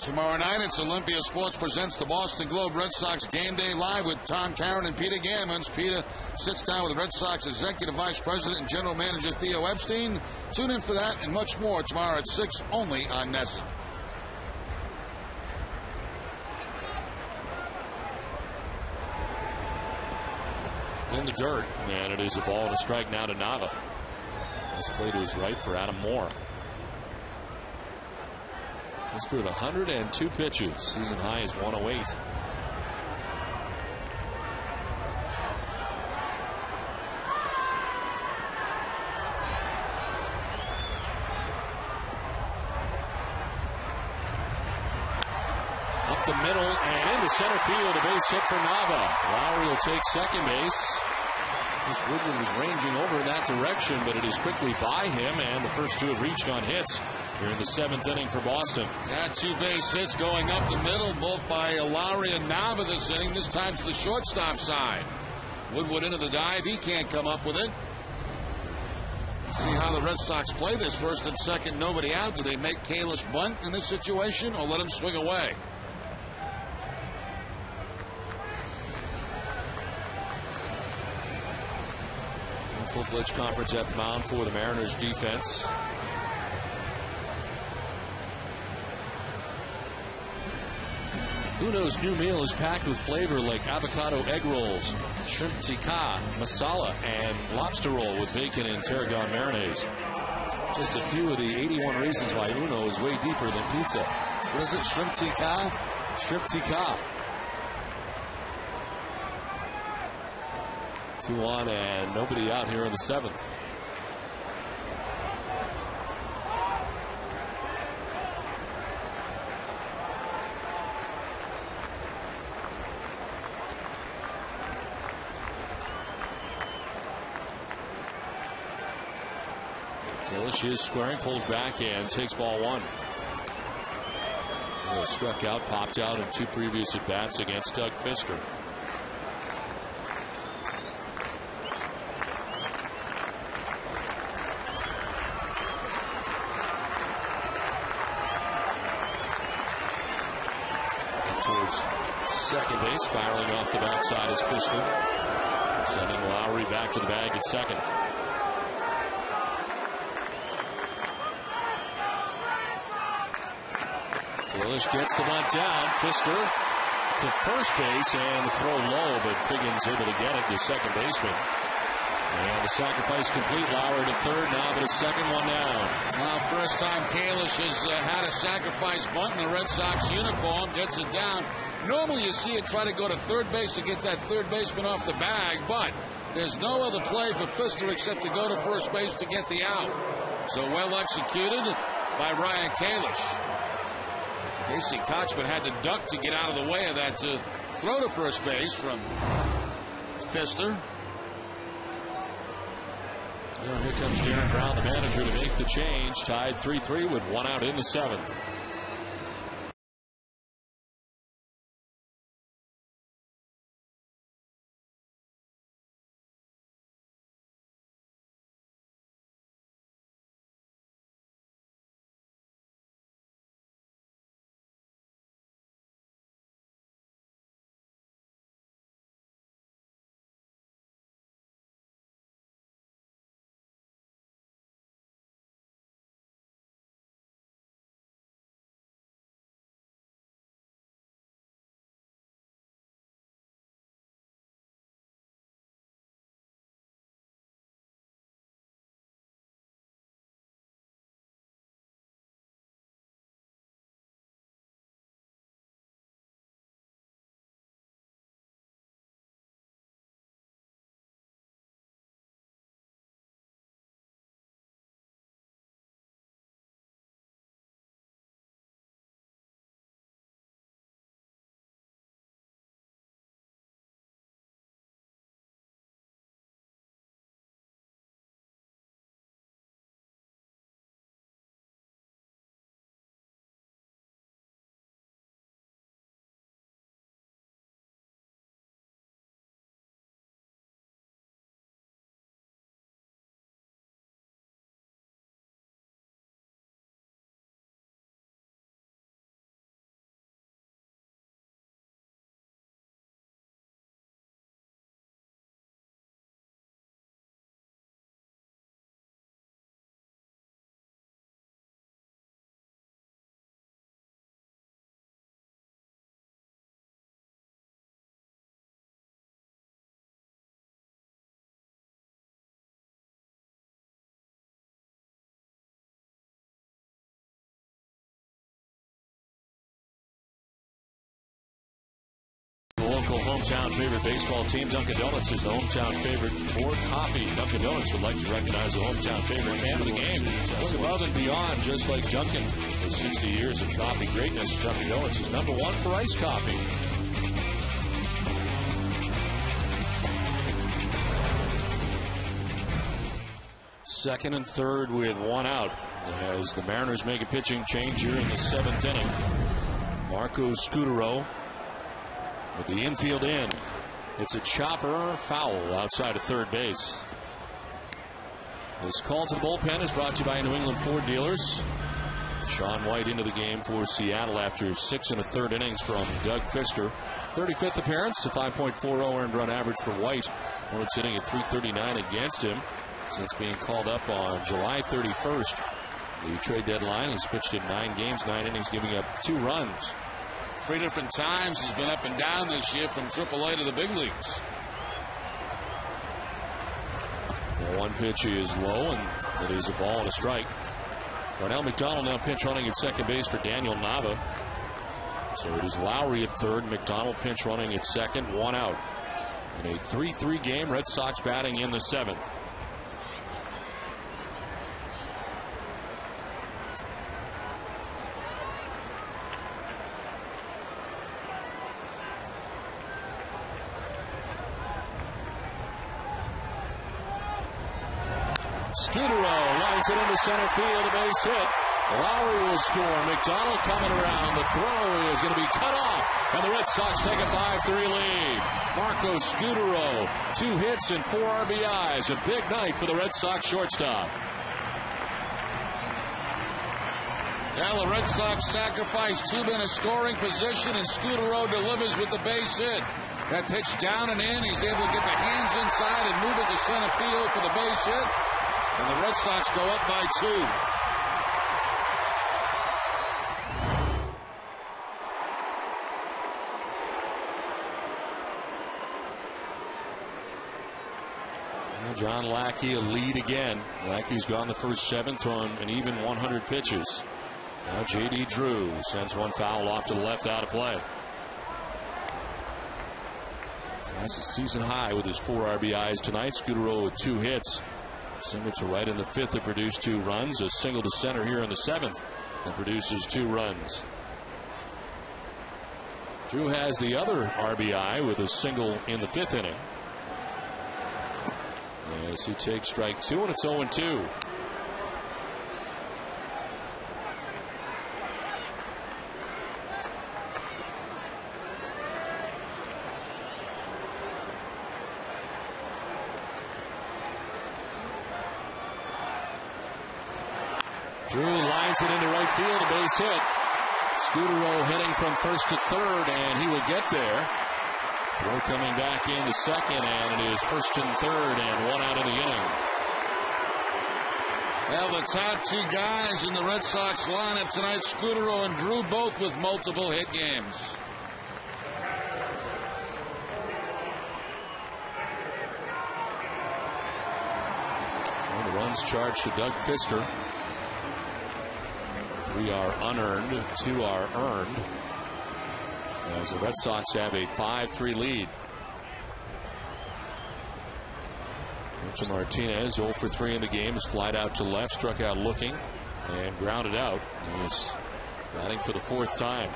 Tomorrow night, it's Olympia Sports presents the Boston Globe Red Sox Game Day Live with Tom Caron and Peter Gammons. Peter sits down with the Red Sox Executive Vice President and General Manager Theo Epstein. Tune in for that and much more tomorrow at 6 only on NESN. In the dirt, and it is a ball and a strike now to Nava. This play to his right for Adam Moore. He's threw 102 pitches. Season high is 108. Up the middle and into center field. A base hit for Nava. Lowry will take second base. This Woodland was ranging over in that direction, but it is quickly by him, and the first two have reached on hits here in the 7th inning for Boston. Got 2 base hits going up the middle, both by Lowry and Nava this inning, this time to the shortstop side. Woodward into the dive. He can't come up with it. See how the Red Sox play this. First and second, nobody out. Do they make Kalish bunt in this situation or let him swing away? Full-fledged conference at the mound for the Mariners defense. Uno's new meal is packed with flavor like avocado egg rolls, shrimp tikka, masala, and lobster roll with bacon and tarragon mayonnaise. Just a few of the 81 reasons why Uno is way deeper than pizza. What is it, shrimp tikka? Shrimp tikka. 2 on and nobody out here in the 7th. Kalish is squaring, pulls back and takes ball 1. Struck out, popped out in 2 previous at-bats against Doug Fister. Second base, spiraling off the backside is Fister. Sending Lowry back to the bag at second. Kalish gets the bunt down. Fister to first base and the throw low, but Figgins able to get it to second baseman. And the sacrifice complete. Lowry to third, now but a second one down. First time Kalish has had a sacrifice bunt in the Red Sox uniform. Gets it down. Normally you see it try to go to third base to get that third baseman off the bag, but there's no other play for Fister except to go to first base to get the out. So well executed by Ryan Kalish. Casey Kochman had to duck to get out of the way of that to throw to first base from Fister. Well, here comes Darren Brown, the manager, to make the change. Tied 3-3 with one out in the seventh. Local hometown favorite baseball team, Dunkin' Donuts, is the hometown favorite for coffee. Dunkin' Donuts would like to recognize the hometown favorite fan of the game. Look above and beyond, just like Dunkin'. With 60 years of coffee greatness, Dunkin' Donuts is #1 for iced coffee. Second and third with one out as the Mariners make a pitching change here in the seventh inning. Marco Scutaro with the infield in. It's a chopper foul outside of third base. This call to the bullpen is brought to you by New England Ford dealers. Sean White into the game for Seattle after 6 1/3 innings from Doug Fister. 35th appearance, a 5.40 earned run average for White. Well, it's hitting at .339 against him since being called up on July 31st. The trade deadline, he's pitched in 9 games, 9 innings, giving up 2 runs. 3 different times he's been up and down this year from AAA to the big leagues. The one pitch is low, and it is a ball and a strike. Darnell McDonald now pinch running at second base for Daniel Nava. So it is Lowry at third, McDonald pinch running at second, 1 out. In a 3-3 game, Red Sox batting in the seventh. Scutaro lines it into center field, a base hit. Lowry will score. McDonald coming around. The throw is going to be cut off, and the Red Sox take a 5-3 lead. Marco Scutaro, 2 hits and 4 RBIs. A big night for the Red Sox shortstop. Now the Red Sox sacrifice 2 men in scoring position, and Scutaro delivers with the base hit. That pitch down and in. He's able to get the hands inside and move it to center field for the base hit. And the Red Sox go up by 2. Now John Lackey a lead again. Lackey's gone the first 7, thrown an even 100 pitches. Now J.D. Drew sends one foul off to the left, out of play. That's a season high with his 4 RBIs tonight. Scutaro with 2 hits. Single to right in the 5th that produced 2 runs. A single to center here in the 7th that produces 2 runs. Drew has the other RBI with a single in the 5th inning. as he takes strike 2, and it's 0-2. Drew lines it into right field, a base hit. Scudero heading from first to third, and he will get there. Throw coming back into second, and it is first and third, and 1 out of the inning. Well, the top 2 guys in the Red Sox lineup tonight, Scudero and Drew, both with multiple hit games. So the runs charged to Doug Fister. 3 are unearned, 2 are earned, as the Red Sox have a 5-3 lead. Mitchell Martinez, 0 for 3 in the game, is flied out to left, struck out looking, and grounded out. He is batting for the 4th time.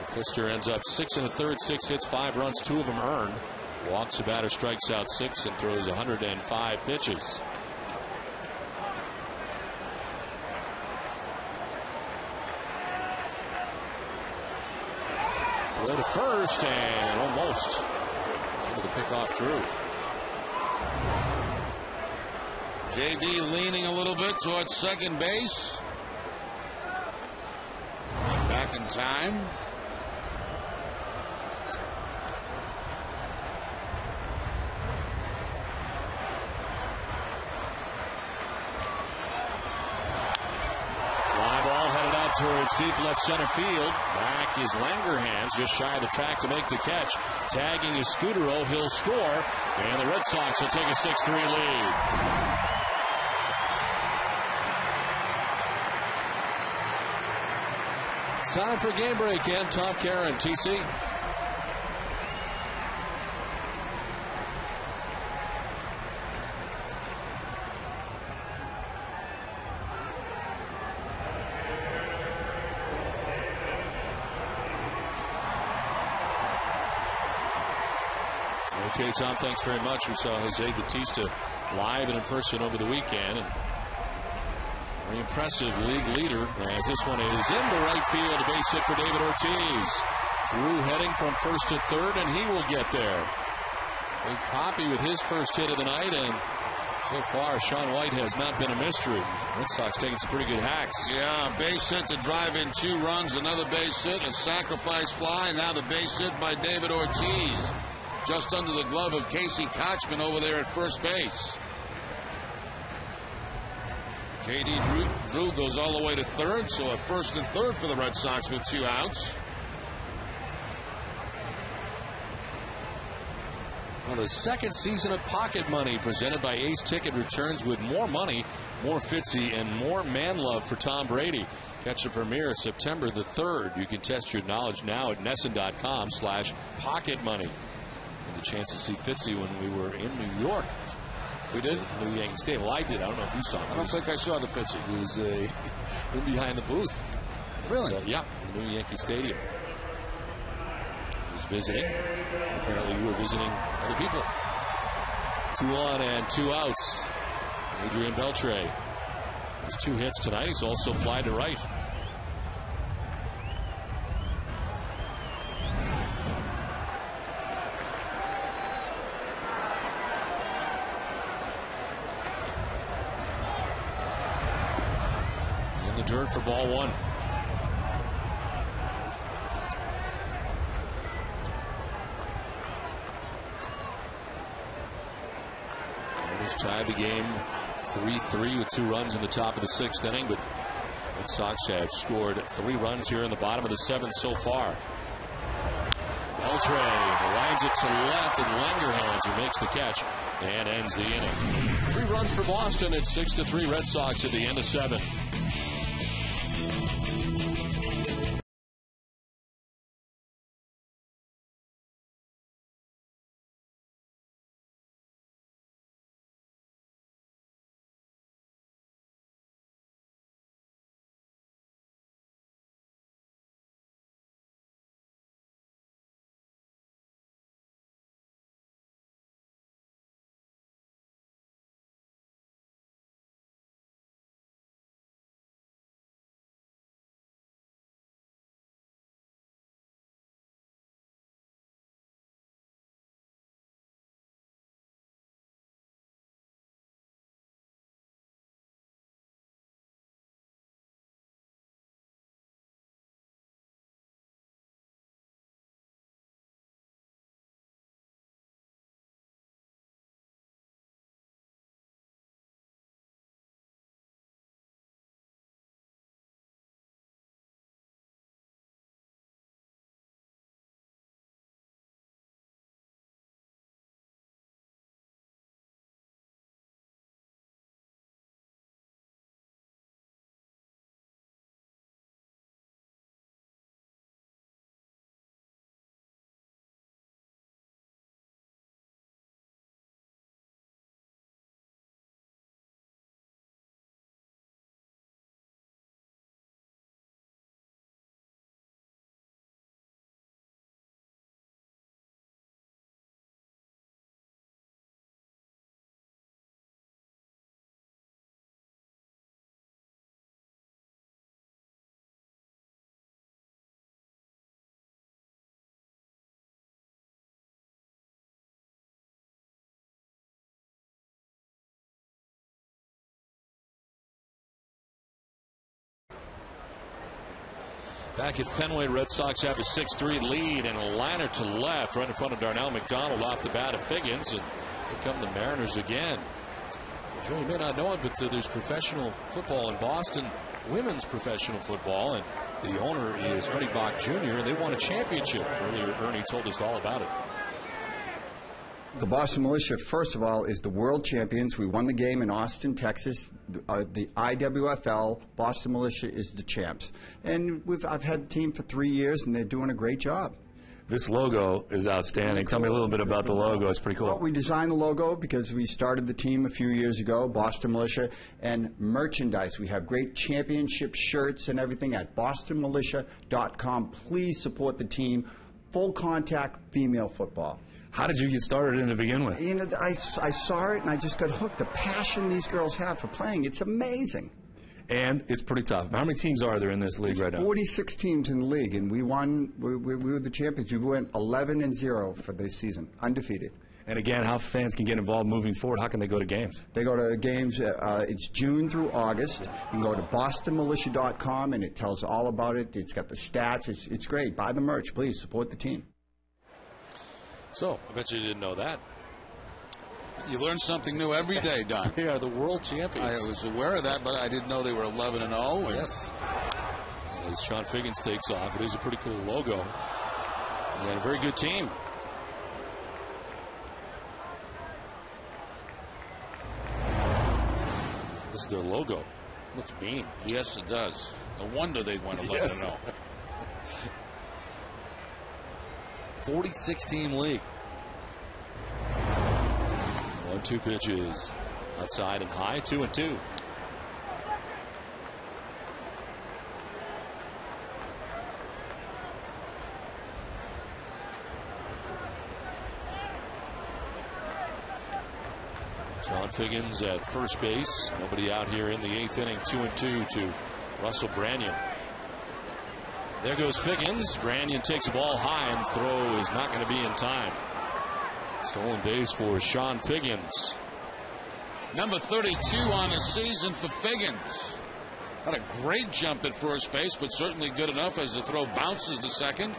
Fister ends up 6 1/3, 6 hits, 5 runs, 2 of them earned. Walks a batter, strikes out 6, and throws 105 pitches. Throw to first, and almost able to pick off Drew. JD leaning a little bit towards second base. Back in time. Towards deep left center field. Back is Langerhans, just shy of the track to make the catch. Tagging is Scudero. He'll score, and the Red Sox will take a 6-3 lead. It's time for game break, and Tom Karen, TC. Okay, Tom, thanks very much. We saw Jose Bautista live and in person over the weekend. And very impressive league leader, as this one is into right field. A base hit for David Ortiz. Drew heading from first to third, and he will get there. Big Poppy with his first hit of the night, and so far Sean White has not been a mystery. Red Sox taking some pretty good hacks. Yeah, base hit to drive in 2 runs, another base hit, a sacrifice fly, and now the base hit by David Ortiz. Just under the glove of Casey Kochman over there at first base. J.D. Drew goes all the way to third, so a first and third for the Red Sox with 2 outs. Well, the second season of Pocket Money presented by Ace Ticket returns with more money, more Fitzy, and more man love for Tom Brady. Catch the premiere September the 3rd. You can test your knowledge now at NESN.com/pocketmoney. The chance to see Fitzy when we were in New York. We did? New Yankee Stadium. Well, I did. I don't know if you saw him. I don't think I saw the Fitzy. He was in behind the booth. Really? Yeah, the New Yankee Stadium. He was visiting. Apparently you were visiting other people. 2 on and 2 outs. Adrian Beltre has 2 hits tonight. He's also fly to right. Dirt for ball 1. Mariners tied the game 3-3 with 2 runs in the top of the 6th inning, but Red Sox have scored 3 runs here in the bottom of the 7th so far. Beltre lines it to left, and Langerhans who makes the catch and ends the inning. 3 runs for Boston. It's 6-3 Red Sox at the end of 7. Back at Fenway, Red Sox have a 6-3 lead, and a liner to left right in front of Darnell McDonald off the bat of Figgins, and here come the Mariners again. Sure, you may not know it, but there's professional football in Boston, women's professional football, and the owner is Ernie Bach Jr., and they won a championship. Earlier, Ernie told us all about it. The Boston Militia, first of all, is the world champions. We won the game in Austin, Texas. The IWFL, Boston Militia, is the champs. And I've had the team for 3 years, and they're doing a great job. This logo is outstanding. Tell me a little bit about the logo. It's pretty cool. Well, we designed the logo because we started the team a few years ago, Boston Militia, and merchandise. We have great championship shirts and everything at bostonmilitia.com. Please support the team. Full contact female football. How did you get started in to begin with? You know, I saw it and I just got hooked. The passion these girls have for playing, it's amazing. And it's pretty tough. How many teams are there in this league right now? 46 teams in the league, and we won. We were the champions. We went 11-0 for this season, undefeated. And again, how fans can get involved moving forward? How can they go to games? They go to games. It's June through August. You can go to bostonmilitia.com, and it tells all about it. It's got the stats. It's great. Buy the merch, please. Support the team. So, I bet you didn't know that. You learn something new every day, Don. They are the world champions. I was aware of that, but I didn't know they were 11-0. Yes. As Sean Figgins takes off, it is a pretty cool logo. And a very good team. This is their logo. Looks mean. Yes, it does. No wonder they went 11-0. 46-team league. 1-2 pitches. Outside and high, 2-2. Sean Figgins at first base. Nobody out here in the 8th inning. 2-2 to Russell Branyan. There goes Figgins. Branyan takes the ball high, and throw is not going to be in time. Stolen base for Sean Figgins. Number 32 on the season for Figgins. Not a great jump at first base, but certainly good enough as the throw bounces to second.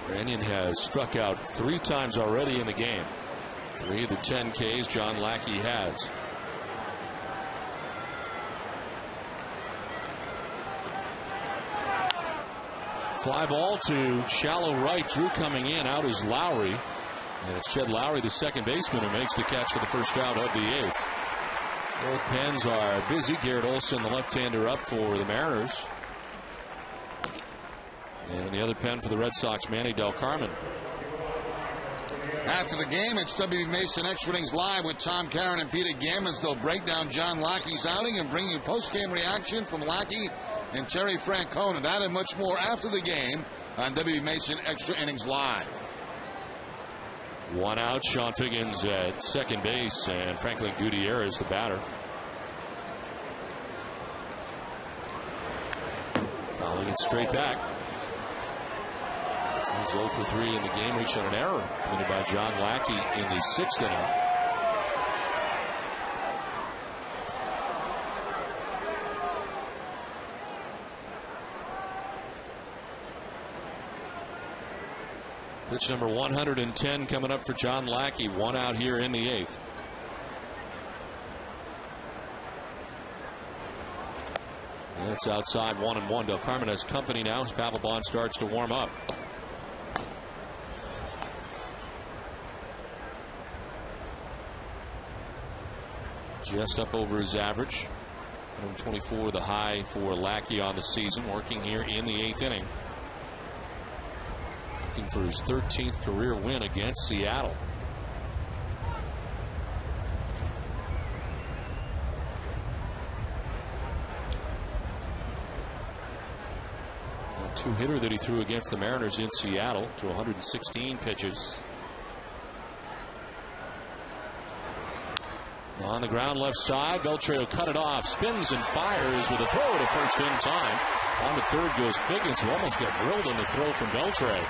Branyan has struck out 3 times already in the game. 3 of the 10 Ks John Lackey has. Fly ball to shallow right. Drew coming in. Out is Lowry. And it's Ched Lowry, the second baseman, who makes the catch for the first out of the 8th. Both pens are busy. Garrett Olson, the left-hander, up for the Mariners. And in the other pen for the Red Sox, Manny Del Carmen. After the game, it's W. Mason Extra Innings Live with Tom Caron and Peter Gammons. They'll break down John Lackey's outing and bring you post-game reaction from Lackey and Terry Francona. That and much more after the game on W. Mason Extra Innings Live. 1 out. Sean Figgins at second base, and Franklin Gutierrez the batter. Fouling it straight back. He's 0 for 3 in the game, reached on an error committed by John Lackey in the 6th inning. Pitch number 110 coming up for John Lackey. 1 out here in the 8th. And it's outside 1-1. Del Carmen has company now as Papelbon starts to warm up. Just up over his average. 124 the high for Lackey on the season, working here in the 8th inning. Looking for his 13th career win against Seattle. The 2-hitter that he threw against the Mariners in Seattle to 116 pitches. On the ground left side, Beltre will cut it off, spins and fires with a throw to first in time. On the third goes Figgins, who almost got drilled on the throw from Beltre.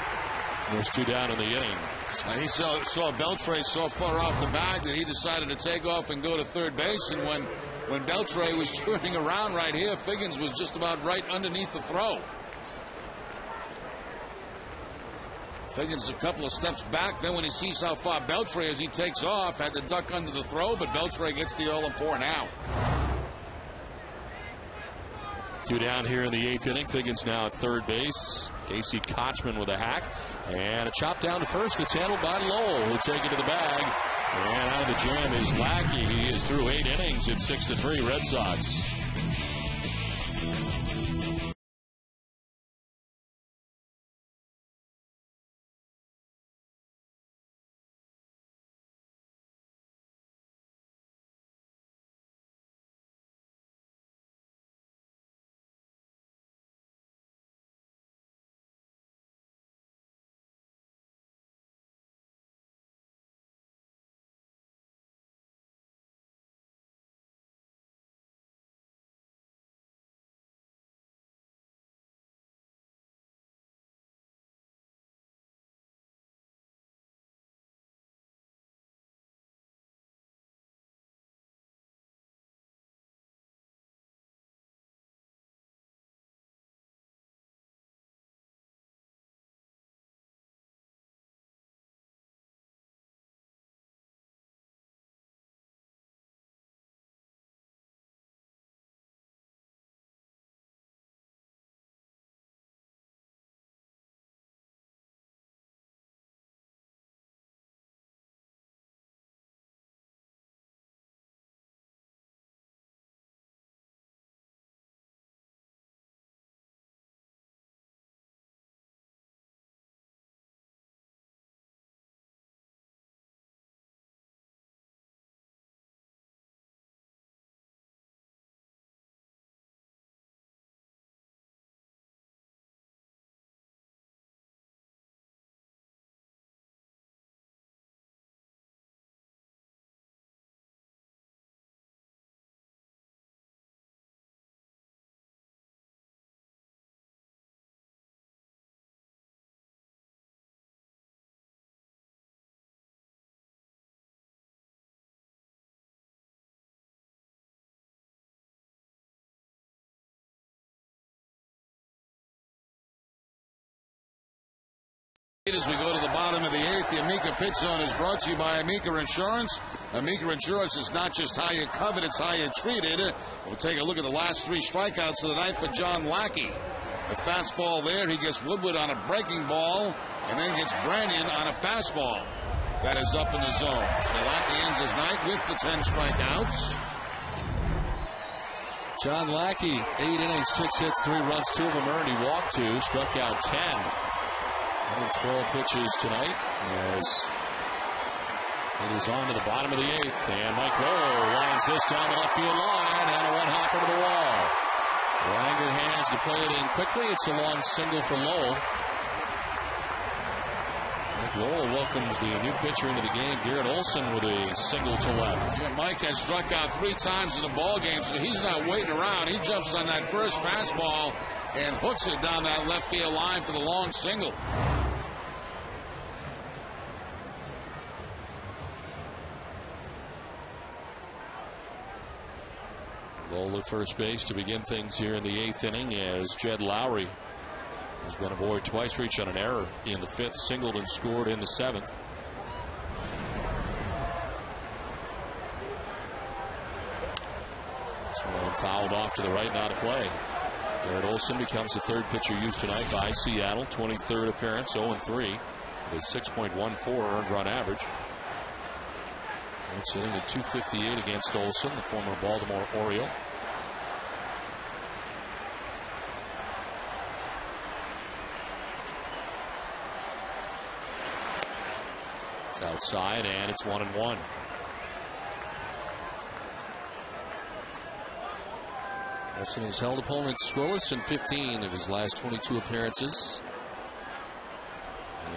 There's 2 down in the inning. He saw Beltre so far off the bag that he decided to take off and go to third base. And when Beltre was turning around right here, Figgins was just about right underneath the throw. Figgins a couple of steps back. Then when he sees how far Beltre is, he takes off. Had to duck under the throw, but Beltre gets the all-important out. 2 down here in the 8th inning. Figgins now at third base. Casey Kochman with a hack. And a chop down to first. It's handled by Lowell, who'll take it to the bag. And out of the jam is Lackey. He is through 8 innings. It's 6-3 Red Sox. As we go to the bottom of the 8th, the Amica Pitch Zone is brought to you by Amica Insurance. Amica Insurance is not just how you're covered, it's how you're treated. We'll take a look at the last 3 strikeouts of the night for John Lackey. A fastball there. He gets Woodward on a breaking ball and then gets Branyan on a fastball. That is up in the zone. So Lackey ends his night with the 10 strikeouts. John Lackey, 8 innings, 6 hits, 3 runs, 2 of them earned. He walked 2, struck out 10. 12 pitches tonight as it is on to the bottom of the 8th. And Mike Lowell lines this down the left field line and a one-hopper to the wall. Langer hands to play it in quickly. It's a long single for Lowell. Mike Lowell welcomes the new pitcher into the game, Garrett Olson, with a single to left. Yeah, Mike has struck out 3 times in the ball game, so he's not waiting around. He jumps on that first fastball and hooks it down that left field line for the long single. Lowell at first base to begin things here in the 8th inning as Jed Lowry has been avoided twice, reached on an error in the 5th, singled and scored in the 7th. This one fouled off to the right, not a play. Garrett Olson becomes the 3rd pitcher used tonight by Seattle. 23rd appearance, 0-3 with a 6.14 earned run average. It's sitting at 258 against Olson, the former Baltimore Oriole. It's outside, and it's 1-1. Olson has held opponents scoreless in 15 of his last 22 appearances.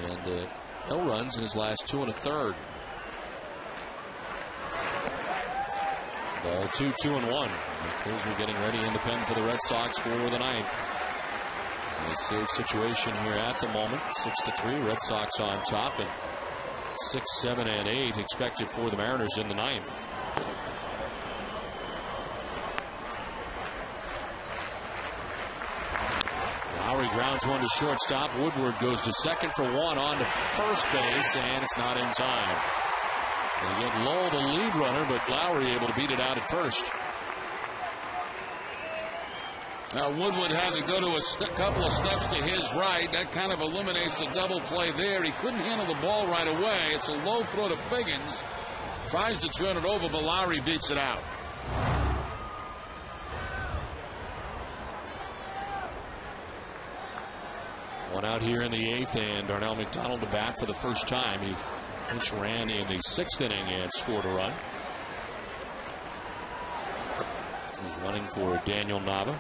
And no runs in his last 2 1/3. Ball 2, 2-1. Those are getting ready in the pen for the Red Sox for the 9th. A save situation here at the moment. 6-3. Red Sox on top, and 6, 7, and 8 expected for the Mariners in the 9th. Lowry grounds one to shortstop. Woodward goes to second for one on to first base, and it's not in time. And again, Lowell the lead runner, but Lowry able to beat it out at first. Now Woodward had to go to a couple of steps to his right. That kind of eliminates the double play there. He couldn't handle the ball right away. It's a low throw to Figgins. Tries to turn it over, but Lowry beats it out. One out here in the 8th, and Darnell McDonald to bat for the first time. He pinch ran in the 6th inning and scored a run. He's running for Daniel Nava.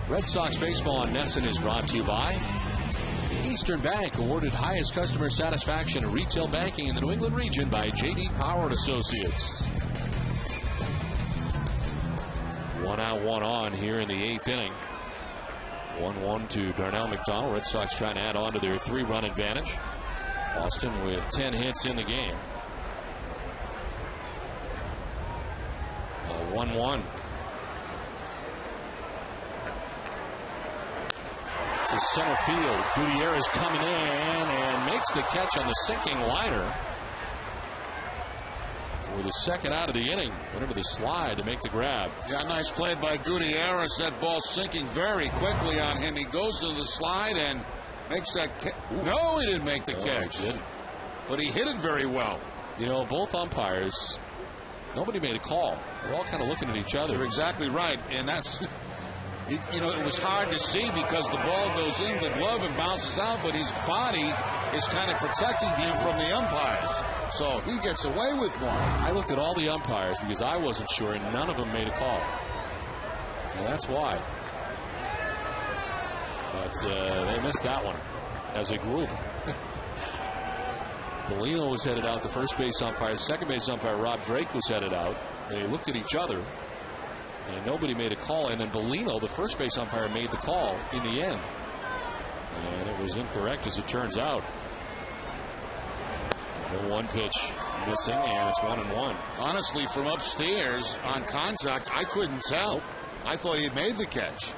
Red Sox baseball on NESN is brought to you by Eastern Bank, awarded highest customer satisfaction in retail banking in the New England region by J.D. Power & Associates. 1 out, 1 on here in the 8th inning. 1-1 to Darnell McDonald. Red Sox trying to add on to their 3-run advantage. Boston with 10 hits in the game. 1-1. To center field. Gutierrez coming in and makes the catch on the sinking liner for the second out of the inning. Went over the slide to make the grab. Yeah, nice play by Gutierrez. That ball sinking very quickly on him. He goes to the slide and makes that catch. No, he didn't make the catch. He didn't. But he hit it very well. You know, both umpires, nobody made a call. They're all kind of looking at each other. You're exactly right. And that's... You know, it was hard to see because the ball goes in the glove and bounces out, but his body is kind of protecting him from the umpires. So he gets away with one. I looked at all the umpires because I wasn't sure, and none of them made a call. And that's why. But they missed that one as a group. Molino was headed out, the first base umpire. Second base umpire, Rob Drake, was headed out. They looked at each other. And nobody made a call. And then Bellino, the first base umpire, made the call in the end. And it was incorrect, as it turns out. The one pitch missing, and it's 1-1. Honestly, from upstairs on contact, I couldn't tell. I thought he had made the catch.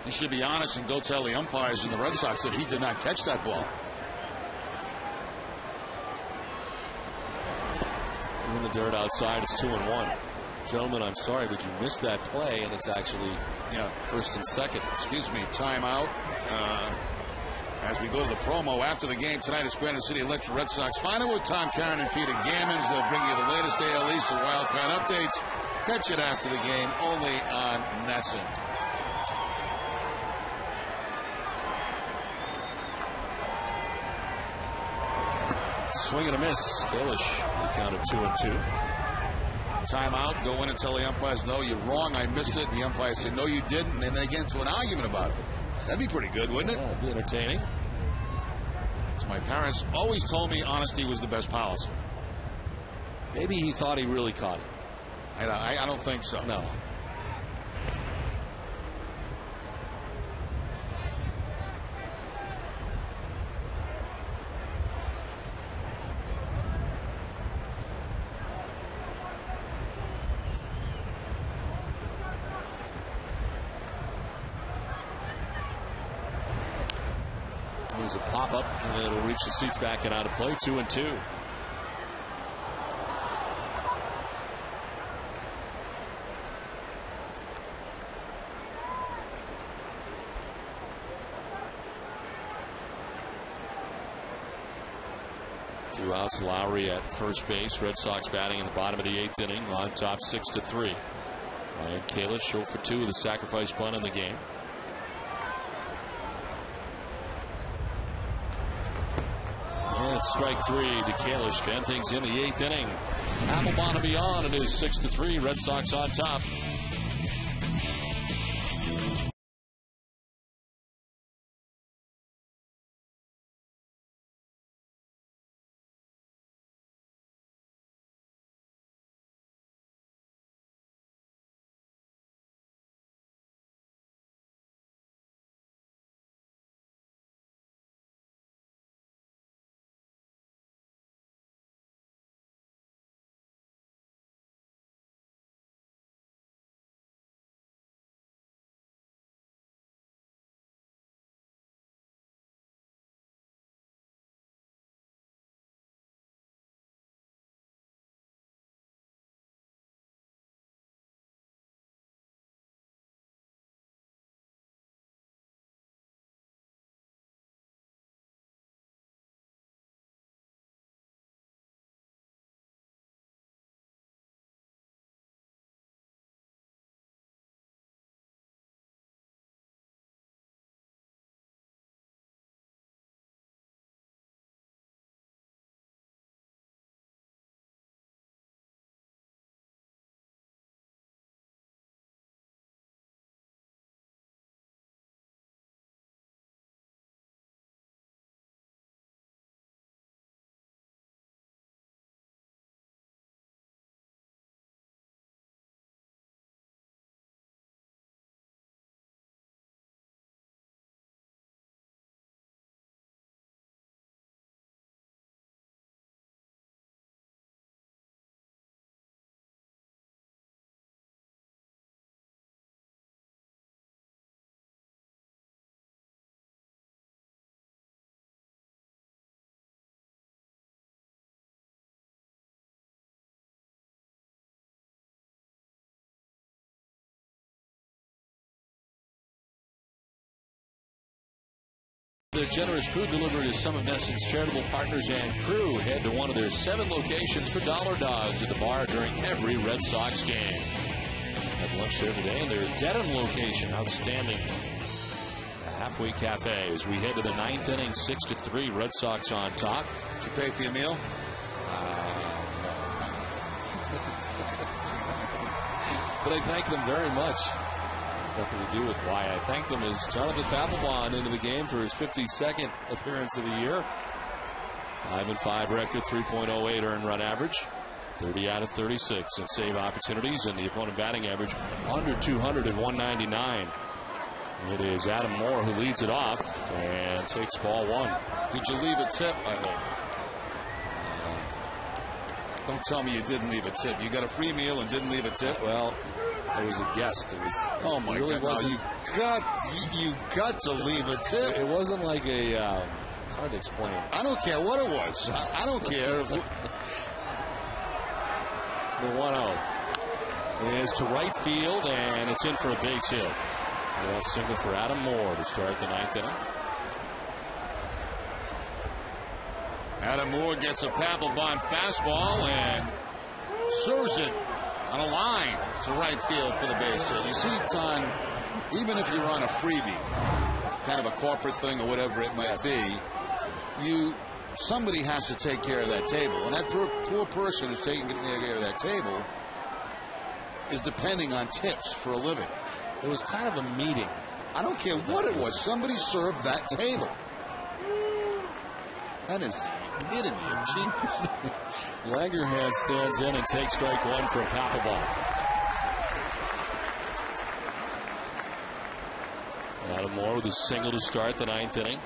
You should be honest and go tell the umpires in the Red Sox that he did not catch that ball. In the dirt outside, it's 2-1. Gentlemen, I'm sorry, but you missed that play, and it's actually first and second. Excuse me, timeout. As we go to the promo after the game tonight, it's Granite City Electric Red Sox Final with Tom Caron and Peter Gammons. They'll bring you the latest AL East and wildcard updates. Catch it after the game only on NESN. Swing and a miss. Kalish. Count of 2-2. Timeout. Go in and tell the umpires, no, you're wrong. I missed it. And the umpires say, no, you didn't. And they get into an argument about it. That'd be pretty good, wouldn't it? Yeah, it'd be entertaining. So my parents always told me honesty was the best policy. Maybe he thought he really caught it. I don't think so. No. There's a pop-up, and it'll reach the seats back and out of play. 2-2. Two outs. Lowry at first base. Red Sox batting in the bottom of the 8th inning. On top, 6-3. Ryan Kalish 0 for 2 with a sacrifice bunt in the game. That's strike 3 to Kalish. To end things in the 8th inning. Applebaum and beyond. It is 6-3. Red Sox on top. Their generous food delivery to some of NESN's charitable partners and crew. Head to one of their 7 locations for Dollar Dogs at the bar during every Red Sox game. Had lunch there today in their Dedham location. Outstanding. The Halfway Cafe as we head to the 9th inning. 6-3. Red Sox on top. Did you pay for your meal? But I thank them very much. Nothing to do with why I thank them is Jonathan Papelbon into the game for his 52nd appearance of the year. 5-5 record, 3.08 earned run average, 30 out of 36 in save opportunities, and the opponent batting average under 200 at 199. It is Adam Moore who leads it off and takes ball 1. Did you leave a tip? I hope. Don't tell me you didn't leave a tip. You got a free meal and didn't leave a tip? Well, I was a guest. It was. Oh my really God! No, you got to leave a tip. It wasn't like a. It's hard to explain. I don't care what it was. I don't care. If the 1-0 is to right field, and it's in for a base hit. A single for Adam Moore to start the 9th inning. Adam Moore gets a Papelbon fastball and serves it on a line to right field for the base hit. You see, Ton, even if you're on a freebie, kind of a corporate thing or whatever it might be, somebody has to take care of that table. And that poor person who's taking care of that table is depending on tips for a living. It was kind of a meeting. I don't care what it was. Somebody served that table. That is kidding me. Langerhans stands in and takes strike 1 from Papelbon. Adam Moore with a single to start the 9th inning.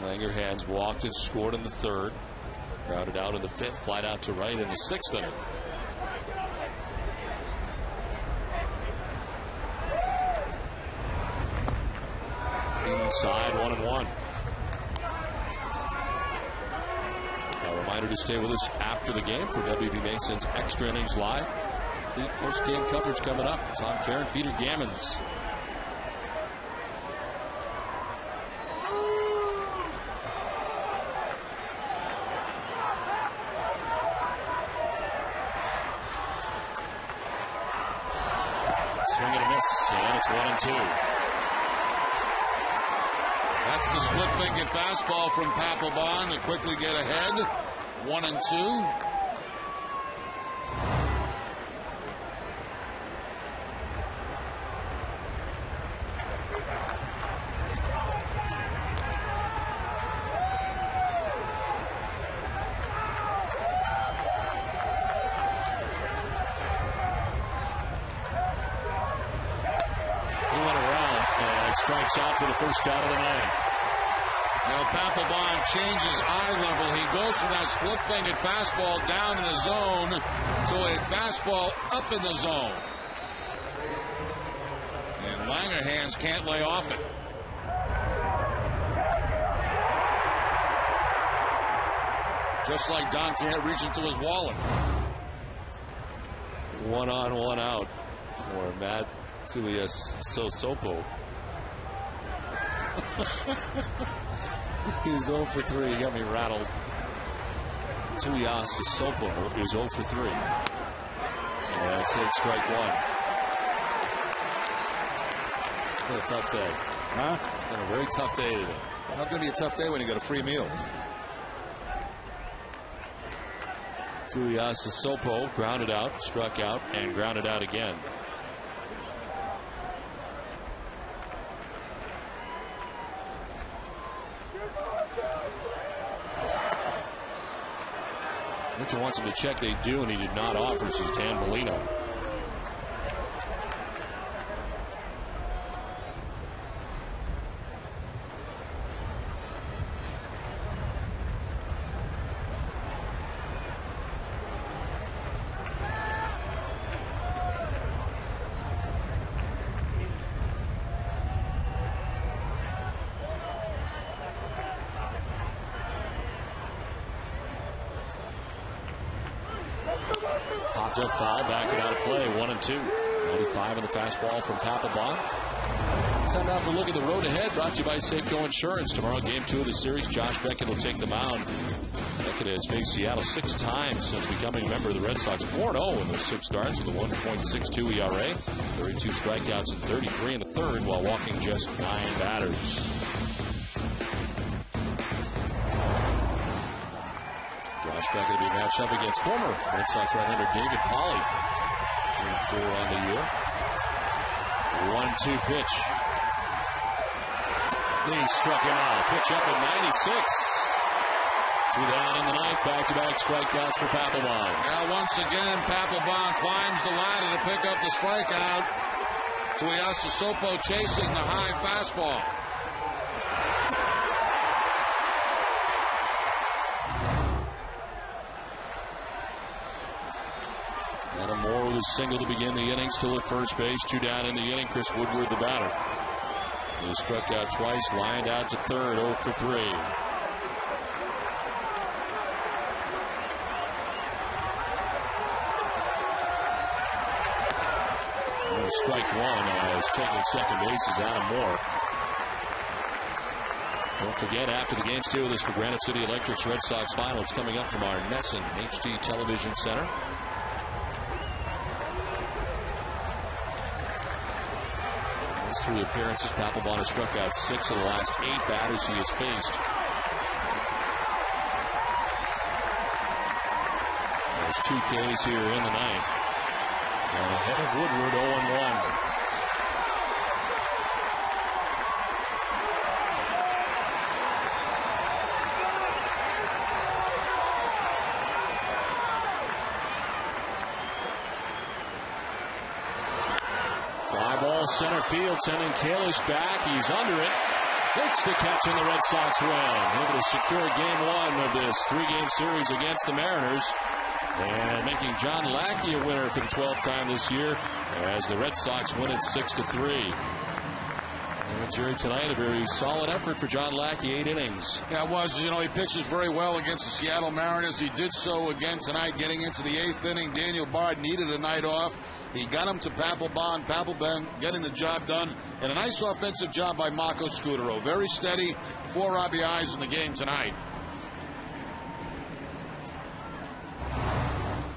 Langerhans walked and scored in the 3rd. Grounded out in the 5th, flied out to right in the 6th inning. Inside 1-1. A reminder to stay with us after the game for WB Mason's Extra Innings Live. Complete post-game coverage coming up. Tom Karen, Peter Gammons. Swing and a miss, and it's 1-2. That Gets the split-fingered fastball from Papelbon to quickly get ahead. 1-2. Strikes out for the first out of the ninth. Now Papelbon changes eye level. He goes from that split-fingered fastball down in the zone to a fastball up in the zone. And Langerhans can't lay off it. Just like Don can't reach into his wallet. 1 on, 1 out for Matt Sosopo. He's 0 for 3. He got me rattled. Tuiasa Sopo is 0 for 3. And take strike 1. It's been a tough day. Huh? It's been a very tough day today. Well, how can it be a tough day when you got a free meal? Tuiasa Sopo grounded out, struck out, and grounded out again. Victor wants him to check. They do, and he did not offer. This is Dan Molino. Popped up foul, back it out of play, 1-2. 95 on the fastball from Papelbon. It's time now for a look at the road ahead, brought to you by Safeco Insurance. Tomorrow, game 2 of the series, Josh Beckett will take the mound. Beckett has faced Seattle 6 times since becoming a member of the Red Sox. 4-0 in those 6 starts with a 1.62 ERA, 32 strikeouts and 33 in the third while walking just 9 batters. Josh Beckett will be matched up against former Red Sox right-hander David Pauley. 2-4 on the year. 1-2 pitch. Lee struck him out. Pitch up at 96. 2 down in the ninth. Back-to-back strikeouts for Papelbon. Now once again, Papelbon climbs the ladder to pick up the strikeout. Tuiasa Sopo chasing the high fastball. Adam Moore with a single to begin the inning, still at first base. 2 down in the inning. Chris Woodward, the batter. He struck out twice, lined out to third, 0 for 3. And strike 1 as taking second base is Adam Moore. Don't forget, after the game's 2 of this for Granite City Electric's Red Sox final, it's coming up from our Nesson HD Television Center. His 3 appearances, Papelbon has struck out 6 of the last 8 batters he has faced. There's 2 Ks here in the ninth. And ahead of Woodward, 0-1. Center field, sending Kalish back. He's under it. Makes the catch, and the Red Sox win. Able to secure game 1 of this 3-game series against the Mariners. And making John Lackey a winner for the 12th time this year as the Red Sox win it 6-3. And Jerry, tonight a very solid effort for John Lackey, 8 innings. Yeah, it was. You know, he pitches very well against the Seattle Mariners. He did so again tonight, getting into the 8th inning. Daniel Bard needed a night off. He got him to Papelbon. Papelbon getting the job done. And a nice offensive job by Marco Scutaro. Very steady. 4 RBIs in the game tonight.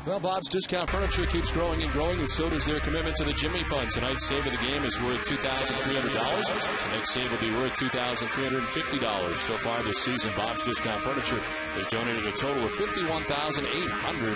Well, Bob's Discount Furniture keeps growing and growing, and so does their commitment to the Jimmy Fund. Tonight's save of the game is worth $2,300. The next save will be worth $2,350. So far this season, Bob's Discount Furniture has donated a total of $51,800.